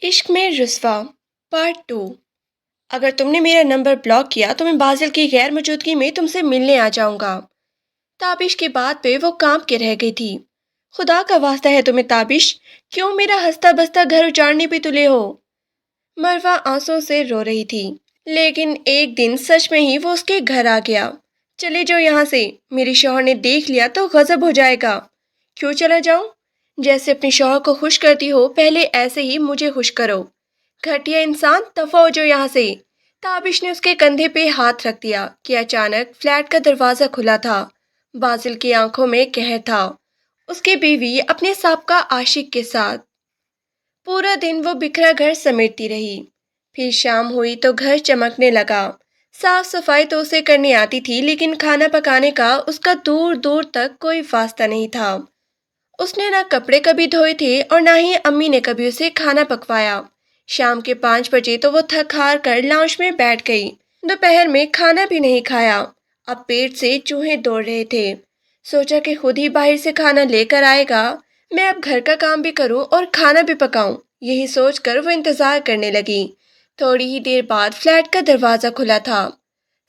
इश्क में रुस्वा पार्ट 2। अगर तुमने मेरा नंबर ब्लॉक किया तो मैं बाजिल की गैर मौजूदगी में तुमसे मिलने आ जाऊंगा। ताबिश की बात पे वो कांप के रह गई थी। खुदा का वास्ता है तुम्हें ताबिश, क्यों मेरा हंसता बसता घर उजाड़ने पे तुले हो? मरवा आंसू से रो रही थी। लेकिन एक दिन सच में ही वो उसके घर आ गया। चले जाओ यहाँ से, मेरे शौहर ने देख लिया तो गजब हो जाएगा। क्यों चला जाऊं? जैसे अपने शौहर को खुश करती हो पहले ऐसे ही मुझे खुश करो। घटिया इंसान, दफा हो जाओ यहाँ से। ताबिश ने उसके कंधे पे हाथ रख दिया कि अचानक फ्लैट का दरवाजा खुला था। बाजिल की आंखों में कहर था। उसकी बीवी अपने साबका आशिक के साथ। पूरा दिन वो बिखरा घर समेटती रही। फिर शाम हुई तो घर चमकने लगा। साफ सफाई तो उसे करनी आती थी, लेकिन खाना पकाने का उसका दूर दूर तक कोई वास्ता नहीं था। उसने ना कपड़े कभी धोए थे और ना ही अम्मी ने कभी उसे खाना पकवाया। शाम के 5 बजे तो वो थक हार कर लाउंज में बैठ गई। दोपहर में खाना भी नहीं खाया। अब पेट से चूहे दौड़ रहे थे। सोचा कि खुद ही बाहर से खाना लेकर आएगा। मैं अब घर का काम भी करूं और खाना भी पकाऊं। यही सोचकर वो इंतजार करने लगी। थोड़ी ही देर बाद फ्लैट का दरवाजा खुला था।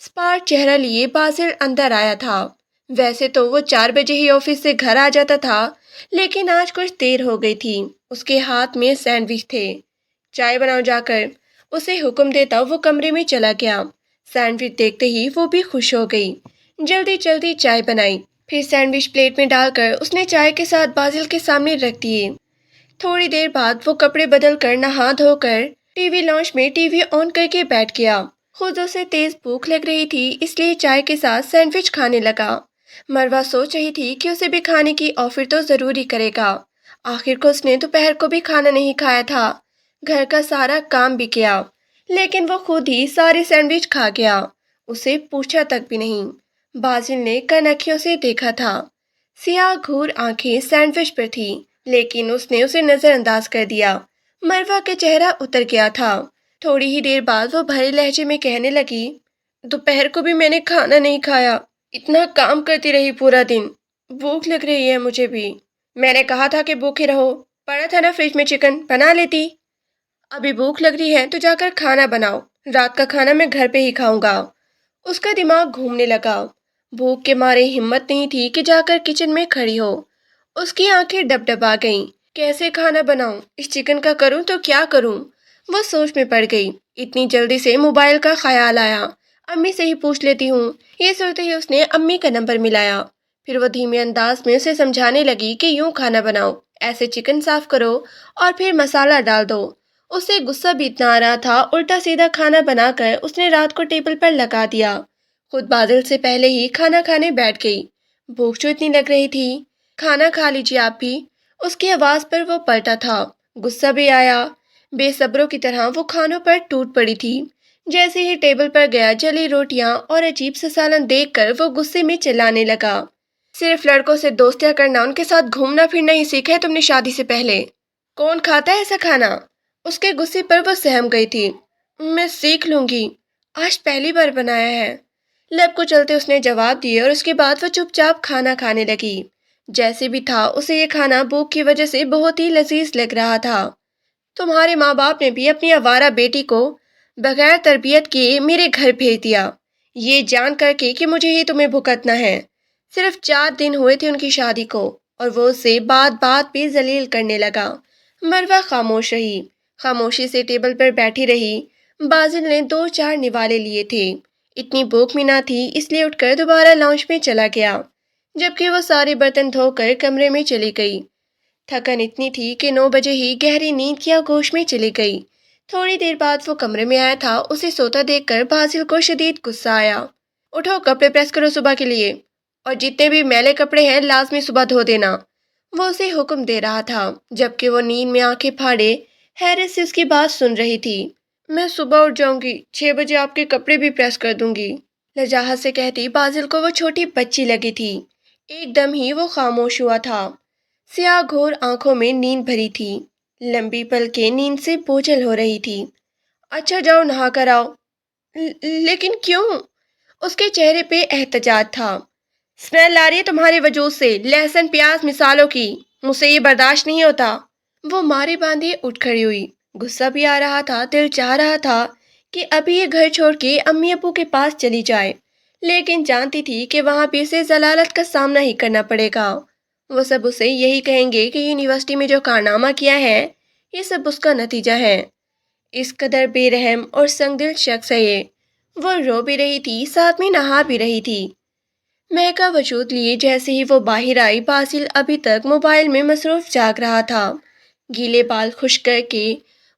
स्पार्ट चेहरा लिए बासिल अंदर आया था। वैसे तो वो 4 बजे ही ऑफिस से घर आ जाता था, लेकिन आज कुछ देर हो गई थी। उसके हाथ में सैंडविच थे। चाय बनाओ जाकर, उसे हुक्म देता वो कमरे में चला गया। सैंडविच देखते ही वो भी खुश हो गई। जल्दी जल्दी चाय बनाई। फिर सैंडविच प्लेट में डालकर उसने चाय के साथ बाजिल के सामने रख दिए। थोड़ी देर बाद वो कपड़े बदल कर नहा धोकर टीवी लॉन्च में टीवी ऑन करके बैठ गया। खुद उसे तेज भूख लग रही थी, इसलिए चाय के साथ सैंडविच खाने लगा। मरवा सोच रही थी कि उसे भी खाने की ऑफर तो जरूरी करेगा। आखिर को उसने दोपहर को भी खाना नहीं खाया था। घर का सारा काम भी किया, लेकिन वो खुद ही सारे सैंडविच खा गया। उसे पूछा तक भी नहीं। बाजिल ने कनखियों से देखा था। सियाह घूर आंखें सैंडविच पर थी, लेकिन उसने उसे नजरअंदाज कर दिया। मरवा का चेहरा उतर गया था। थोड़ी ही देर बाद वो भरे लहजे में कहने लगी, दोपहर को भी मैंने खाना नहीं खाया। इतना काम करती रही पूरा दिन। भूख लग रही है मुझे भी। मैंने कहा था कि भूखे रहो। पड़ा था ना फ्रिज में चिकन, बना लेती। अभी भूख लग रही है तो जाकर खाना बनाओ। रात का खाना मैं घर पे ही खाऊंगा। उसका दिमाग घूमने लगा। भूख के मारे हिम्मत नहीं थी कि जाकर किचन में खड़ी हो। उसकी आंखें डबडबा गईं। कैसे खाना बनाऊं? इस चिकन का करूं तो क्या करूं? वो सोच में पड़ गई। इतनी जल्दी से मोबाइल का ख्याल आया। अम्मी से ही पूछ लेती हूँ। ये सोचते ही उसने अम्मी का नंबर मिलाया। फिर वो धीमे अंदाज में उसे समझाने लगी कि यूं खाना बनाओ, ऐसे चिकन साफ करो और फिर मसाला डाल दो। उसे गुस्सा भी इतना आ रहा था, उल्टा सीधा खाना बनाकर उसने रात को टेबल पर लगा दिया। खुद बादल से पहले ही खाना खाने बैठ गई। भूख जो इतनी लग रही थी। खाना खा लीजिए आप भी। उसकी आवाज पर वो पलटा था। गुस्सा भी आया। बेसब्रों की तरह वो खानों पर टूट पड़ी थी। जैसे ही टेबल पर गया, जली रोटियां और अजीब सा सालन देखकर वो गुस्से में चिल्लाने लगा। सिर्फ लड़कों से दोस्तियां करना, उनके साथ घूमना फिरना ही सीखा है तुमने शादी से पहले? कौन खाता है ऐसा खाना? उसके गुस्से पर वो सहम गई थी। मैं सीख लूंगी, आज पहली बार बनाया है। लब को चलते उसने जवाब दिए और उसके बाद वो चुपचाप खाना खाने लगी। जैसे भी था, उसे ये खाना भूख की वजह से बहुत ही लजीज लग रहा था। तुम्हारे माँ बाप ने भी अपनी आवारा बेटी को बगैर तरबियत किए मेरे घर भेज दिया, ये जान करके कि मुझे ही तुम्हें भुगतना है। सिर्फ 4 दिन हुए थे उनकी शादी को और वो उसे बात बात पे जलील करने लगा। मरवा खामोश रही। खामोशी से टेबल पर बैठी रही। बाजिल ने 2-4 निवाले लिए थे। इतनी भूख भी ना थी, इसलिए उठकर दोबारा लाउंज में चला गया, जबकि वो सारे बर्तन धोकर कमरे में चली गई। थकन इतनी थी कि 9 बजे ही गहरी नींद की आगोश में चली गई। थोड़ी देर बाद वो कमरे में आया था। उसे सोता देखकर बाजिल को शदीद गुस्सा आया। उठो, कपड़े प्रेस करो सुबह के लिए, और जितने भी मैले कपड़े हैं लाजमी सुबह धो देना। वो उसे हुक्म दे रहा था, जबकि वो नींद में आंखें फाड़े हैरत से उसकी बात सुन रही थी। मैं सुबह उठ जाऊंगी, 6 बजे आपके कपड़े भी प्रेस कर दूंगी। लजाहत से कहती बाजिल को वो छोटी बच्ची लगी थी। एकदम ही वो खामोश हुआ था। सियाह घोर आंखों में नींद भरी थी। लंबी पलकें नींद से बोझल हो रही थी। अच्छा जाओ नहा कर आओ। लेकिन क्यों? उसके चेहरे पे एहतजाज था। स्मेल आ रही है तुम्हारे वजूद से, लहसुन प्याज मिसालों की। मुझसे ये बर्दाश्त नहीं होता। वो मारी बांधी उठ खड़ी हुई। गुस्सा भी आ रहा था, दिल चाह रहा था कि अभी ये घर छोड़ के अम्मी अब्बू के पास चली जाए, लेकिन जानती थी कि वहां भी उसे जलालत का सामना ही करना पड़ेगा। वो सब उसे यही कहेंगे कि यूनिवर्सिटी में जो कारनामा किया है, ये सब उसका नतीजा है। इस कदर बेरहम और संगदिल शख्स है ये। वो रो भी रही थी, साथ में नहा भी रही थी। महका वजूद लिए जैसे ही वो बाहर आई, बासिल अभी तक मोबाइल में मसरूफ जाग रहा था। गीले बाल खुश्क करके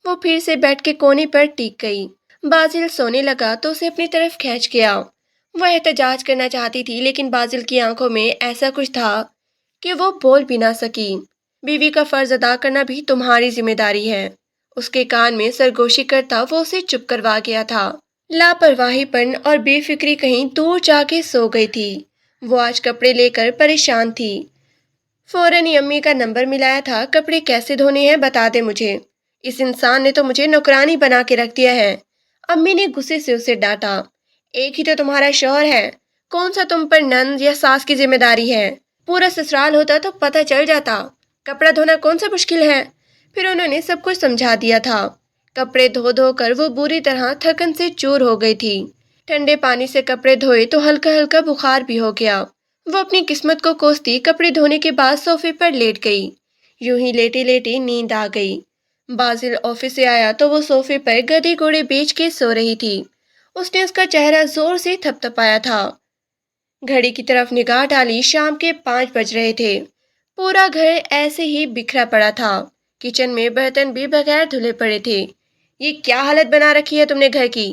वो फिर से बेड के कोने पर टिक गई। बासिल सोने लगा तो उसे अपनी तरफ खींच गया। वह एहतजाज करना चाहती थी, लेकिन बासिल की आंखों में ऐसा कुछ था कि वो बोल भी ना सकी। बीवी का फर्ज अदा करना भी तुम्हारी जिम्मेदारी है। उसके कान में सरगोशी करता वो उसे चुप करवा गया था। लापरवाहीपन और बेफिक्री कहीं दूर जाके सो गई थी। वो आज कपड़े लेकर परेशान थी। फौरन ही अम्मी का नंबर मिलाया था। कपड़े कैसे धोने हैं बता दे मुझे। इस इंसान ने तो मुझे नौकरानी बना के रख दिया है। अम्मी ने गुस्से से उसे डांटा। एक ही तो तुम्हारा शौहर है, कौन सा तुम पर नंद या सास की जिम्मेदारी है? पूरा ससुराल होता तो पता चल जाता। कपड़ा धोना कौन सा मुश्किल है? फिर उन्होंने सब कुछ समझा दिया था। कपड़े धो धो कर वो बुरी तरह थकन से चूर हो गई थी। ठंडे पानी से कपड़े धोए तो हल्का हल्का बुखार भी हो गया। वो अपनी किस्मत को कोसती कपड़े धोने के बाद सोफे पर लेट गई। यूं ही लेटे लेटे नींद आ गई। बाजिल ऑफिस से आया तो वो सोफे पर गधे घोड़े बेच के सो रही थी। उसने उसका चेहरा जोर से थपथपाया था। घड़ी की तरफ निगाह डाली, शाम के 5 बज रहे थे। पूरा घर ऐसे ही बिखरा पड़ा था। किचन में बर्तन भी बगैर धुले पड़े थे। ये क्या हालत बना रखी है तुमने घर की?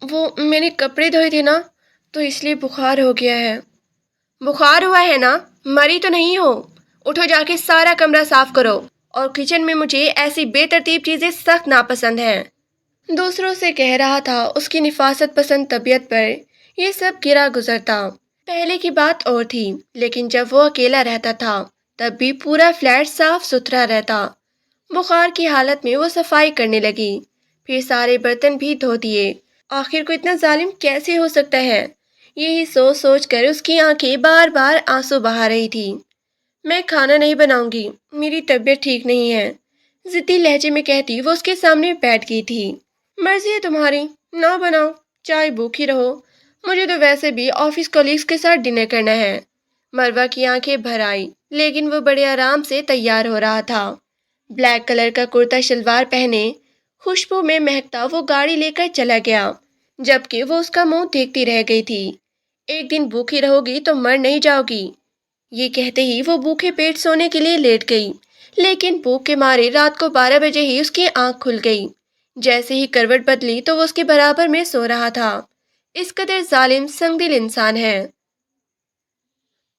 वो मैंने कपड़े धोए थे ना, तो इसलिए बुखार हो गया है। बुखार हुआ है ना? मरी तो नहीं हो? उठो, जाके सारा कमरा साफ करो। और किचन में मुझे ऐसी बेतरतीब चीजें सख्त नापसंद हैं। दूसरों से कह रहा था। उसकी निफासत पसंद तबीयत पर ये सब गिरा गुजरता। पहले की बात और थी, लेकिन जब वो अकेला रहता था तब भी पूरा फ्लैट साफ सुथरा रहता। बुखार की हालत में वो सफाई करने लगी, फिर सारे बर्तन भी धो दिए। आखिर को इतना जालिम कैसे हो सकता है? यही सोच सोच कर उसकी आंखें बार बार आंसू बहा रही थी। मैं खाना नहीं बनाऊंगी, मेरी तबीयत ठीक नहीं है, जिद्दी लहजे में कहती वो उसके सामने बैठ गई थी। मर्जी है तुम्हारी, ना बनाओ, चाहे भूखी रहो। मुझे तो वैसे भी ऑफिस कलीग्स के साथ डिनर करना है। मरवा की आंखें भर आई, लेकिन वो बड़े आराम से तैयार हो रहा था। ब्लैक कलर का कुर्ता शलवार पहने, खुशबू में महकता वो गाड़ी लेकर चला गया, जबकि वो उसका मुंह देखती रह गई थी। एक दिन भूखी रहोगी तो मर नहीं जाओगी। ये कहते ही वो भूखे पेट सोने के लिए लेट गई, लेकिन भूख के मारे रात को 12 बजे ही उसकी आंख खुल गई। जैसे ही करवट बदली तो वो उसके बराबर में सो रहा था। इस कदर जालिम संगदिल इंसान है,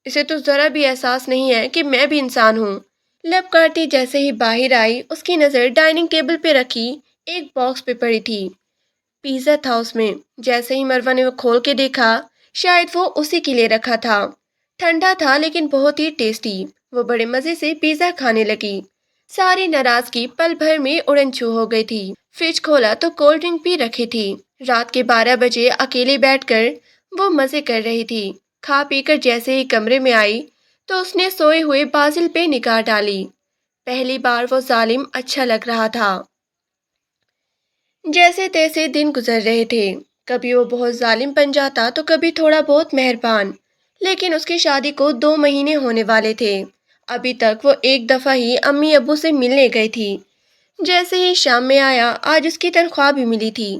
इसे तो जरा भी एहसास नहीं है कि मैं भी इंसान हूँ। लब काटती जैसे ही बाहर आई, उसकी नजर डाइनिंग टेबल पे रखी एक बॉक्स पे पड़ी थी। पिज्जा था उसमें। जैसे ही मरवा ने वो खोल के देखा, शायद वो उसी के लिए रखा था। ठंडा था लेकिन बहुत ही टेस्टी। वो बड़े मजे से पिज्जा खाने लगी। सारी नाराजगी पल भर में उड़न छू हो गई थी। फ्रिज खोला तो कोल्ड ड्रिंक भी रखी थी। रात के 12 बजे अकेले बैठकर वो मजे कर रही थी। खा पीकर जैसे ही कमरे में आई तो उसने सोए हुए बाजिल पे निगाह डाली। पहली बार वो जालिम अच्छा लग रहा था। जैसे तैसे दिन गुजर रहे थे। कभी वो बहुत जालिम बन जाता तो कभी थोड़ा बहुत मेहरबान। लेकिन उसकी शादी को 2 महीने होने वाले थे। अभी तक वो एक दफा ही अम्मी अब्बू से मिलने गई थी। जैसे ही शाम में आया, आज उसकी तनख्वाह भी मिली थी।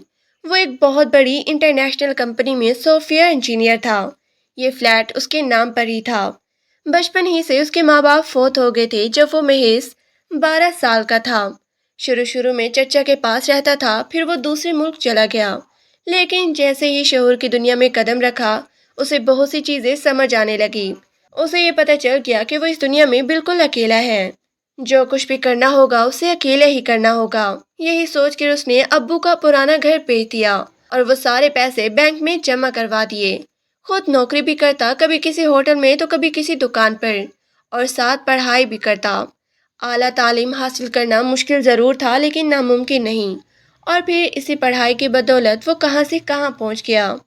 वो एक बहुत बड़ी इंटरनेशनल कंपनी में सॉफ्टवेयर इंजीनियर था। ये फ्लैट उसके नाम पर ही था। बचपन ही से उसके माँ बाप फोत हो गए थे जब वो महज 12 साल का था। शुरू शुरू में चचा के पास रहता था, फिर वो दूसरे मुल्क चला गया। लेकिन जैसे ही शहर की दुनिया में कदम रखा, उसे बहुत सी चीजें समझ आने लगी। उसे ये पता चल गया कि वो इस दुनिया में बिल्कुल अकेला है। जो कुछ भी करना होगा उसे अकेले ही करना होगा। यही सोच कर उसने अब्बू का पुराना घर बेच दिया और वो सारे पैसे बैंक में जमा करवा दिए। खुद नौकरी भी करता, कभी किसी होटल में तो कभी किसी दुकान पर, और साथ पढ़ाई भी करता। आला तालीम हासिल करना मुश्किल ज़रूर था, लेकिन नामुमकिन नहीं। और फिर इसी पढ़ाई की बदौलत वो कहाँ से कहाँ पहुँच गया।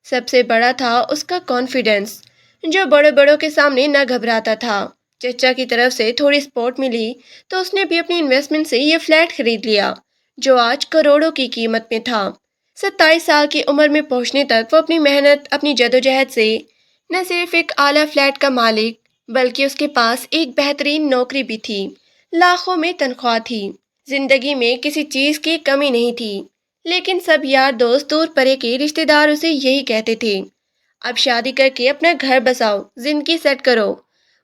सबसे बड़ा था उसका कॉन्फिडेंस, जो बड़े बड़ों के सामने न घबराता था। चचा की तरफ से थोड़ी सपोर्ट मिली तो उसने भी अपनी इन्वेस्टमेंट से ये फ्लैट खरीद लिया। जो आज करोड़ों की कीमत में था। 27 साल की उम्र में पहुंचने तक वो अपनी मेहनत, अपनी जदोजहद से न सिर्फ एक आला फ्लैट का मालिक, बल्कि उसके पास एक बेहतरीन नौकरी भी थी। लाखों में तनख्वाह थी। जिंदगी में किसी चीज की कमी नहीं थी। लेकिन सब यार दोस्त, दूर परे के रिश्तेदार उसे यही कहते थे, अब शादी करके अपना घर बसाओ, जिंदगी सेट करो।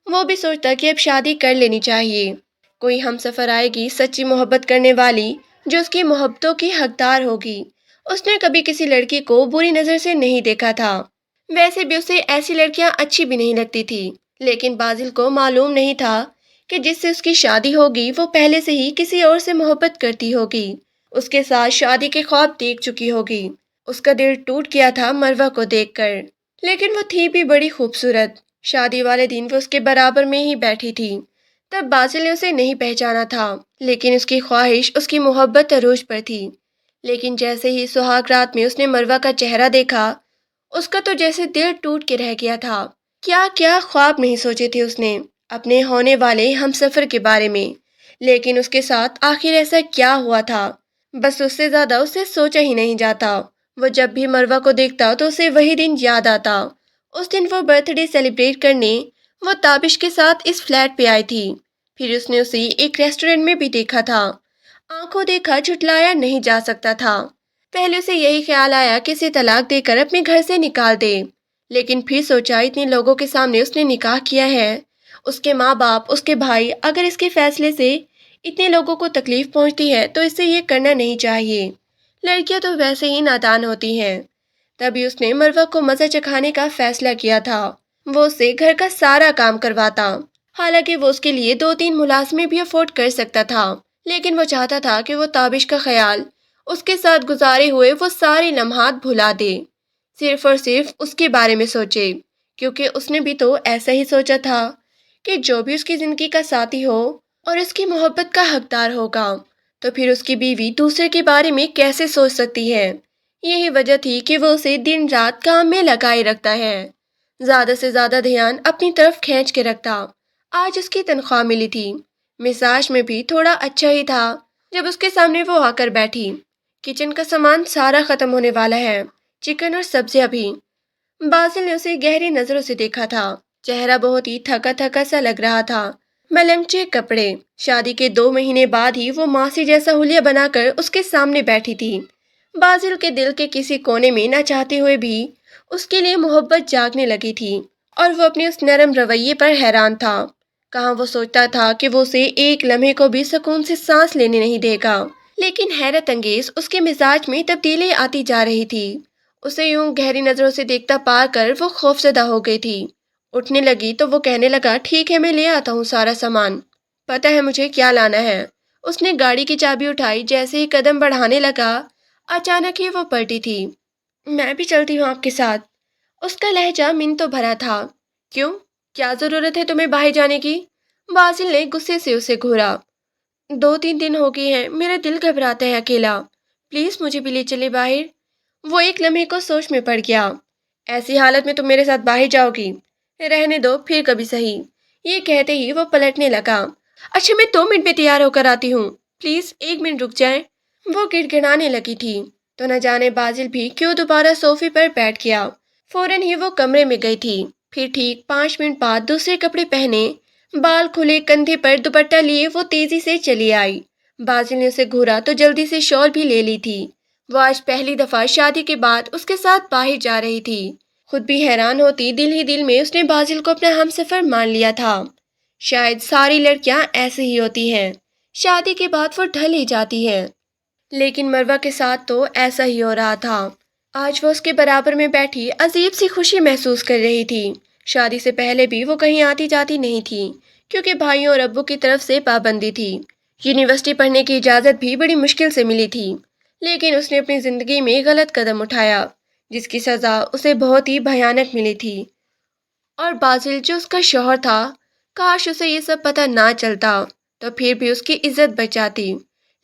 वो भी सोचता कि अब शादी कर लेनी चाहिए। कोई हमसफर आएगी, सच्ची मोहब्बत करने वाली, जो उसकी मोहब्बतों की हकदार होगी। उसने कभी किसी लड़की को बुरी नजर से नहीं देखा था। वैसे भी उसे ऐसी लड़कियां अच्छी भी नहीं लगती थी। लेकिन बाजिल को मालूम नहीं था कि जिससे उसकी शादी होगी वो पहले से ही किसी और से मोहब्बत करती होगी, उसके साथ शादी के ख्वाब देख चुकी होगी। उसका दिल टूट गया था मरवा को देखकर। लेकिन वो थी भी बड़ी खूबसूरत। शादी वाले दिन वो उसके बराबर में ही बैठी थी। तब बासिल ने उसे नहीं पहचाना था, लेकिन उसकी ख्वाहिश, उसकी मोहब्बत अरूज पर थी। लेकिन जैसे ही सुहाग रात में उसने मरवा का चेहरा देखा, उसका तो जैसे दिल टूट के रह गया था। क्या क्या ख्वाब नहीं सोचे थे उसने अपने होने वाले हमसफर के बारे में। लेकिन उसके साथ आखिर ऐसा क्या हुआ था, बस उससे ज्यादा उसे सोचा ही नहीं जाता। वो जब भी मरवा को देखता तो उसे वही दिन याद आता। उस दिन वो बर्थडे सेलिब्रेट करने वो ताबिश के साथ इस फ्लैट पे आई थी। फिर उसने उसे एक रेस्टोरेंट में भी देखा था। आंखों देखा झुटलाया नहीं जा सकता था। पहले उसे यही ख्याल आया कि इसे तलाक देकर अपने घर से निकाल दे। लेकिन फिर सोचा, इतने लोगों के सामने उसने निकाह किया है, उसके माँ बाप, उसके भाई, अगर इसके फैसले से इतने लोगों को तकलीफ पहुंचती है तो इसे ये करना नहीं चाहिए। लड़कियां तो वैसे ही नादान होती हैं। तभी उसने मरवा को मजा चखाने का फैसला किया था। वो उससे घर का सारा काम करवाता। हालांकि वो उसके लिए 2-3 मुलाजमे भी अफोर्ड कर सकता था। लेकिन वो चाहता था कि वो ताबिश का ख्याल, उसके साथ गुजारे हुए वो सारे लम्हात भुला दे, सिर्फ और सिर्फ उसके बारे में सोचे। क्योंकि उसने भी तो ऐसा ही सोचा था कि जो भी उसकी जिंदगी का साथी हो और उसकी मोहब्बत का हकदार होगा, तो फिर उसकी बीवी दूसरे के बारे में कैसे सोच सकती है। यही वजह थी कि वो उसे दिन रात काम में लगाए रखता है, ज्यादा से ज्यादा ध्यान अपनी तरफ खींच के रखता। आज उसकी तनख्वाह मिली थी, मिजाज में भी थोड़ा अच्छा ही था। जब उसके सामने वो आकर बैठी, किचन का सामान सारा खत्म होने वाला है, चिकन और सब्जियां भी। बासिल ने उसे गहरी नजरों से देखा था। चेहरा बहुत ही थका थका सा लग रहा था। मलंगचे कपड़े। शादी के 2 महीने बाद ही वो मासी जैसा हुलिया बनाकर उसके सामने बैठी थी। बासिल के दिल के किसी कोने में ना चाहते हुए भी उसके लिए मोहब्बत जागने लगी थी। और वो अपने उस नरम रवैये पर हैरान था। कहाँ वो सोचता था कि वो उसे एक लम्हे को भी सुकून से सांस लेने नहीं देगा। लेकिन हैरत अंगेज उसके मिजाज में तब्दीली आती जा रही थी। उसे यूं गहरी नजरों से देखता पाकर वो खौफजदा हो गई थी। उठने लगी तो वो कहने लगा, ठीक है, मैं ले आता हूँ सारा सामान, पता है मुझे क्या लाना है। उसने गाड़ी की चाबी उठाई। जैसे ही कदम बढ़ाने लगा, अचानक ही वो पलटी थी। मैं भी चलती हूँ आपके साथ। उसका लहजा मिन्नतों भरा था। क्यों, क्या जरूरत है तुम्हें बाहर जाने की? बासिल ने गुस्से से उसे घूरा। 2-3 दिन हो गए हैं, मेरा दिल घबराता है अकेला, प्लीज मुझे भी ले चले बाहर। वो एक लम्हे को सोच में पड़ गया। ऐसी हालत में तुम मेरे साथ बाहर जाओगी? रहने दो, फिर कभी सही। ये कहते ही वो पलटने लगा। अच्छा, मैं 2 मिनट में तैयार होकर आती हूँ, प्लीज 1 मिनट रुक जाए। वो गिड़गिड़ाने लगी थी तो न जाने बाजिल भी क्यों दोबारा सोफे पर बैठ गया। फौरन ही वो कमरे में गई थी। फिर ठीक 5 मिनट बाद दूसरे कपड़े पहने, बाल खुले, कंधे पर दुपट्टा लिए वो तेजी से चली आई। बाजिल ने उसे घूरा तो जल्दी से शॉल भी ले ली थी। वो आज पहली दफा शादी के बाद उसके साथ बाहर जा रही थी। खुद भी हैरान होती, दिल ही दिल में उसने बाजिल को अपना हमसफर मान लिया था। शायद सारी लड़कियां ऐसी ही होती हैं, शादी के बाद वो ढल ही जाती हैं। लेकिन मरवा के साथ तो ऐसा ही हो रहा था। आज वो उसके बराबर में बैठी अजीब सी खुशी महसूस कर रही थी। शादी से पहले भी वो कहीं आती जाती नहीं थी, क्योंकि भाइयों और अब्बू की तरफ से पाबंदी थी। यूनिवर्सिटी पढ़ने की इजाज़त भी बड़ी मुश्किल से मिली थी। लेकिन उसने अपनी ज़िंदगी में गलत कदम उठाया, जिसकी सज़ा उसे बहुत ही भयानक मिली थी। और बाजिल जो उसका शौहर था, काश उसे ये सब पता ना चलता, तो फिर भी उसकी इज्जत बच जाती।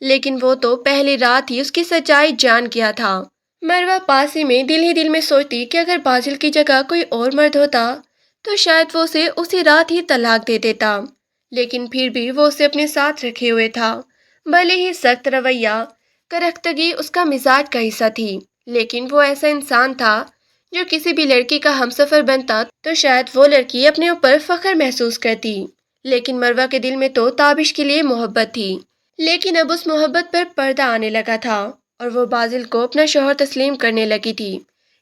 लेकिन वो तो पहली रात ही उसकी सच्चाई जान गया था। मरवा पास ही दिल में सोचती कि अगर बाजिल की जगह कोई और मर्द होता तो शायद वो उसे उसी रात ही तलाक दे देता। लेकिन फिर भी वो उसे अपने साथ रखे हुए था। भले ही सख्त रवैया, کرختگی اس کا مزاج کا حصہ تھی، لیکن وہ ایسا انسان تھا جو کسی بھی لڑکی کا ہمسفر بنتا تو شاید وہ لڑکی اپنے اوپر فخر محسوس کرتی۔ لیکن مروہ کے دل میں تو تابش کے لیے محبت تھی، لیکن اب اس محبت پر پردہ آنے لگا تھا اور وہ بازل کو اپنا شوہر تسلیم کرنے لگی تھی۔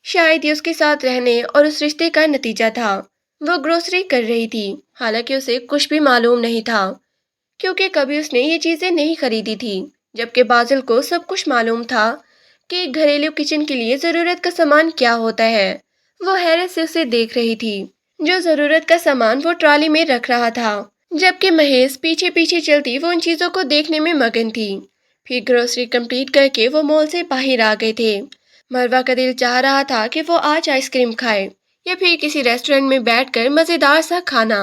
شاید یہ اس کے ساتھ رہنے اور اس رشتے کا نتیجہ تھا۔ وہ گروسری کر رہی تھی، حالانکہ اسے کچھ بھی معلوم نہیں تھا کیونکہ کبھی اس نے یہ چیزیں نہیں خریدی تھی، جبکہ بازل کو سب کچھ معلوم تھا کہ گھریلو کچن کے لیے ضرورت کا سامان کیا ہوتا ہے۔ وہ حیرت سے اسے دیکھ رہی تھی، جو ضرورت کا سامان وہ ٹرالی میں رکھ رہا تھا، جبکہ مہیش پیچھے پیچھے چلتی وہ ان چیزوں کو دیکھنے میں مگن تھی۔ پھر گروسری کمپلیٹ کر کے وہ مال سے باہر آ گئے تھے۔ مروہ کا دل چاہ رہا تھا کہ وہ آج آئس کریم کھائے یا پھر کسی ریسٹورنٹ میں بیٹھ کر مزیدار سا کھانا،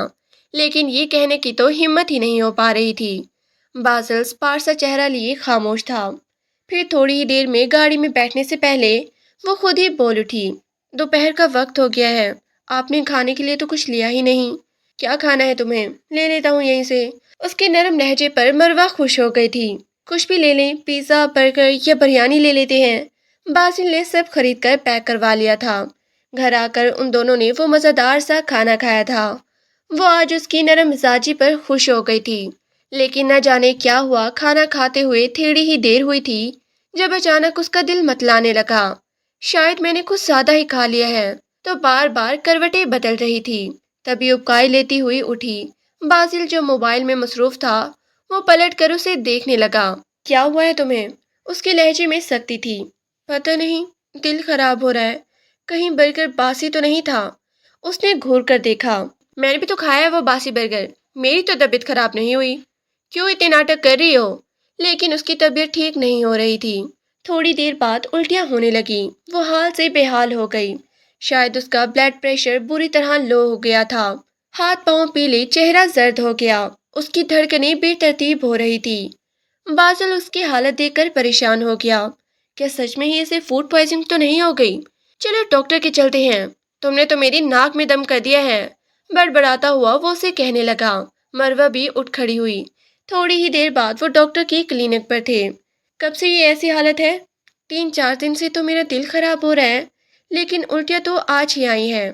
لیکن یہ کہنے کی تو ہمت ہی نہیں ہو پا رہی تھی۔ بازل پارسا چہرہ لیے خاموش تھا۔ پھر تھوڑی ہی دیر میں گاڑی میں بیٹھنے سے پہلے وہ خود ہی بول اٹھی، دوپہر کا وقت ہو گیا ہے، آپ نے کھانے کے لیے تو کچھ لیا ہی نہیں۔ کیا کھانا ہے تمہیں؟ لے لیتا ہوں یہیں سے۔ اس کے نرم لہجے پر مروہ خوش ہو گئی تھی۔ کچھ بھی لے لیں، پیزا، برگر یا بریانی لے لیتے ہیں۔ بازل نے سب خرید کر پیک کروا لیا تھا۔ گھر آ کر ان دونوں نے وہ مزیدار سا کھانا کھایا تھا۔ وہ آج اس کی نرم مزاجی پر خوش ہو گئی تھی، لیکن نہ جانے کیا ہوا، کھانا کھاتے ہوئے تھوڑی ہی دیر ہوئی تھی جب اچانک اس کا دل متلانے لگا۔ شاید میں نے کچھ زیادہ ہی کھا لیا ہے، تو بار بار کروٹیں بدل رہی تھی۔ تبھی ابکائی لیتی ہوئی اٹھی۔ بازل جو موبائل میں مصروف تھا وہ پلٹ کر اسے دیکھنے لگا۔ کیا ہوا ہے تمہیں؟ اس کے لہجے میں سختی تھی۔ پتہ نہیں، دل خراب ہو رہا ہے، کہیں برگر باسی تو نہیں تھا۔ اس نے گھور کر دیکھا۔ میں نے بھی تو کھایا ہے وہ باسی برگر، میری تو طبیعت خراب نہیں ہوئی۔ کیوں اتنے ناٹک کر رہی ہو؟ لیکن اس کی طبیعت ٹھیک نہیں ہو رہی تھی۔ تھوڑی دیر بعد الٹیاں ہونے لگیں، وہ حال سے بے حال ہو گئی۔ شاید اس کا بلڈ پریشر بری طرح لو ہو گیا تھا۔ ہاتھ پاؤں پیلے، چہرہ زرد ہو گیا، اس کی دھڑکنیں بے ترتیب ہو رہی تھی۔ بازل اس کی حالت دیکھ کر پریشان ہو گیا۔ کیا سچ میں ہی اسے فوڈ پوائزنگ تو نہیں ہو گئی؟ چلو ڈاکٹر کے چلتے ہیں۔ تم نے تو میری ناک میں دم کر دیا ہے، بڑبڑاتا ہوا وہ اسے کہنے لگا۔ مروہ بھی اٹھ کھڑی ہوئی۔ تھوڑی ہی دیر بعد وہ ڈاکٹر کی کلینک پر تھے۔ کب سے یہ ایسی حالت ہے؟ 3-4 دن سے تو میرا دل خراب ہو رہا ہے، لیکن الٹیاں تو آج ہی آئی ہیں۔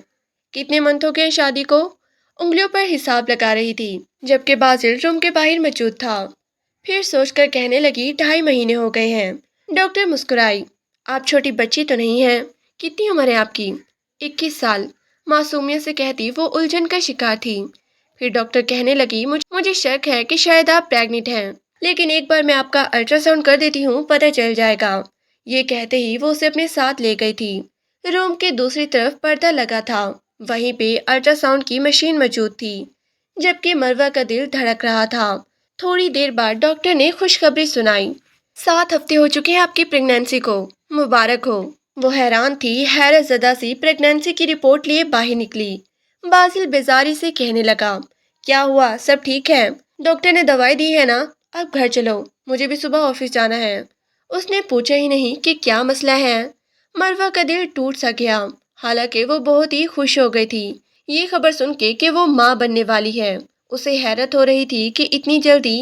کتنے منتھ ہو گئے شادی کو؟ انگلیوں پر حساب لگا رہی تھی، جبکہ بازل روم کے باہر موجود تھا۔ پھر سوچ کر کہنے لگی 2.5 مہینے ہو گئے ہیں۔ ڈاکٹر مسکرائی۔ آپ چھوٹی بچی تو نہیں ہیں؟ کتنی عمر ہے آپ کی؟ 21 سال، معصومیت سے کہتی وہ الجھن کا شکار تھی۔ پھر ڈاکٹر کہنے لگی مجھے شک ہے کہ شاید آپ پریگننٹ ہیں، لیکن ایک بار میں آپ کا الٹرا ساؤنڈ کر دیتی ہوں، پتہ چل جائے گا۔ یہ کہتے ہی وہ اسے اپنے ساتھ لے گئی تھی۔ روم کے دوسری طرف پردہ لگا تھا، وہیں پہ الٹرا ساؤنڈ کی مشین موجود تھی، جبکہ مروہ کا دل دھڑک رہا تھا۔ تھوڑی دیر بعد ڈاکٹر نے خوشخبری سنائی۔ 7 ہفتے ہو چکے ہیں آپ کی پریگنینسی کو، مبارک ہو۔ وہ حیران تھی، حیرت زدہ سی پریگنینسی کی رپورٹ لیے باہر نکلی۔ بازل بیزاری سے کہنے لگا، کیا ہوا، سب ٹھیک ہے؟ ڈاکٹر نے دوائی دی ہے نا؟ اب گھر چلو، مجھے بھی صبح آفس جانا ہے۔ اس نے پوچھا ہی نہیں کہ کیا مسئلہ ہے۔ مروہ کا دل ٹوٹ سا گیا، حالانکہ وہ بہت ہی خوش ہو گئی تھی یہ خبر سن کے کہ وہ ماں بننے والی ہے۔ اسے حیرت ہو رہی تھی کہ اتنی جلدی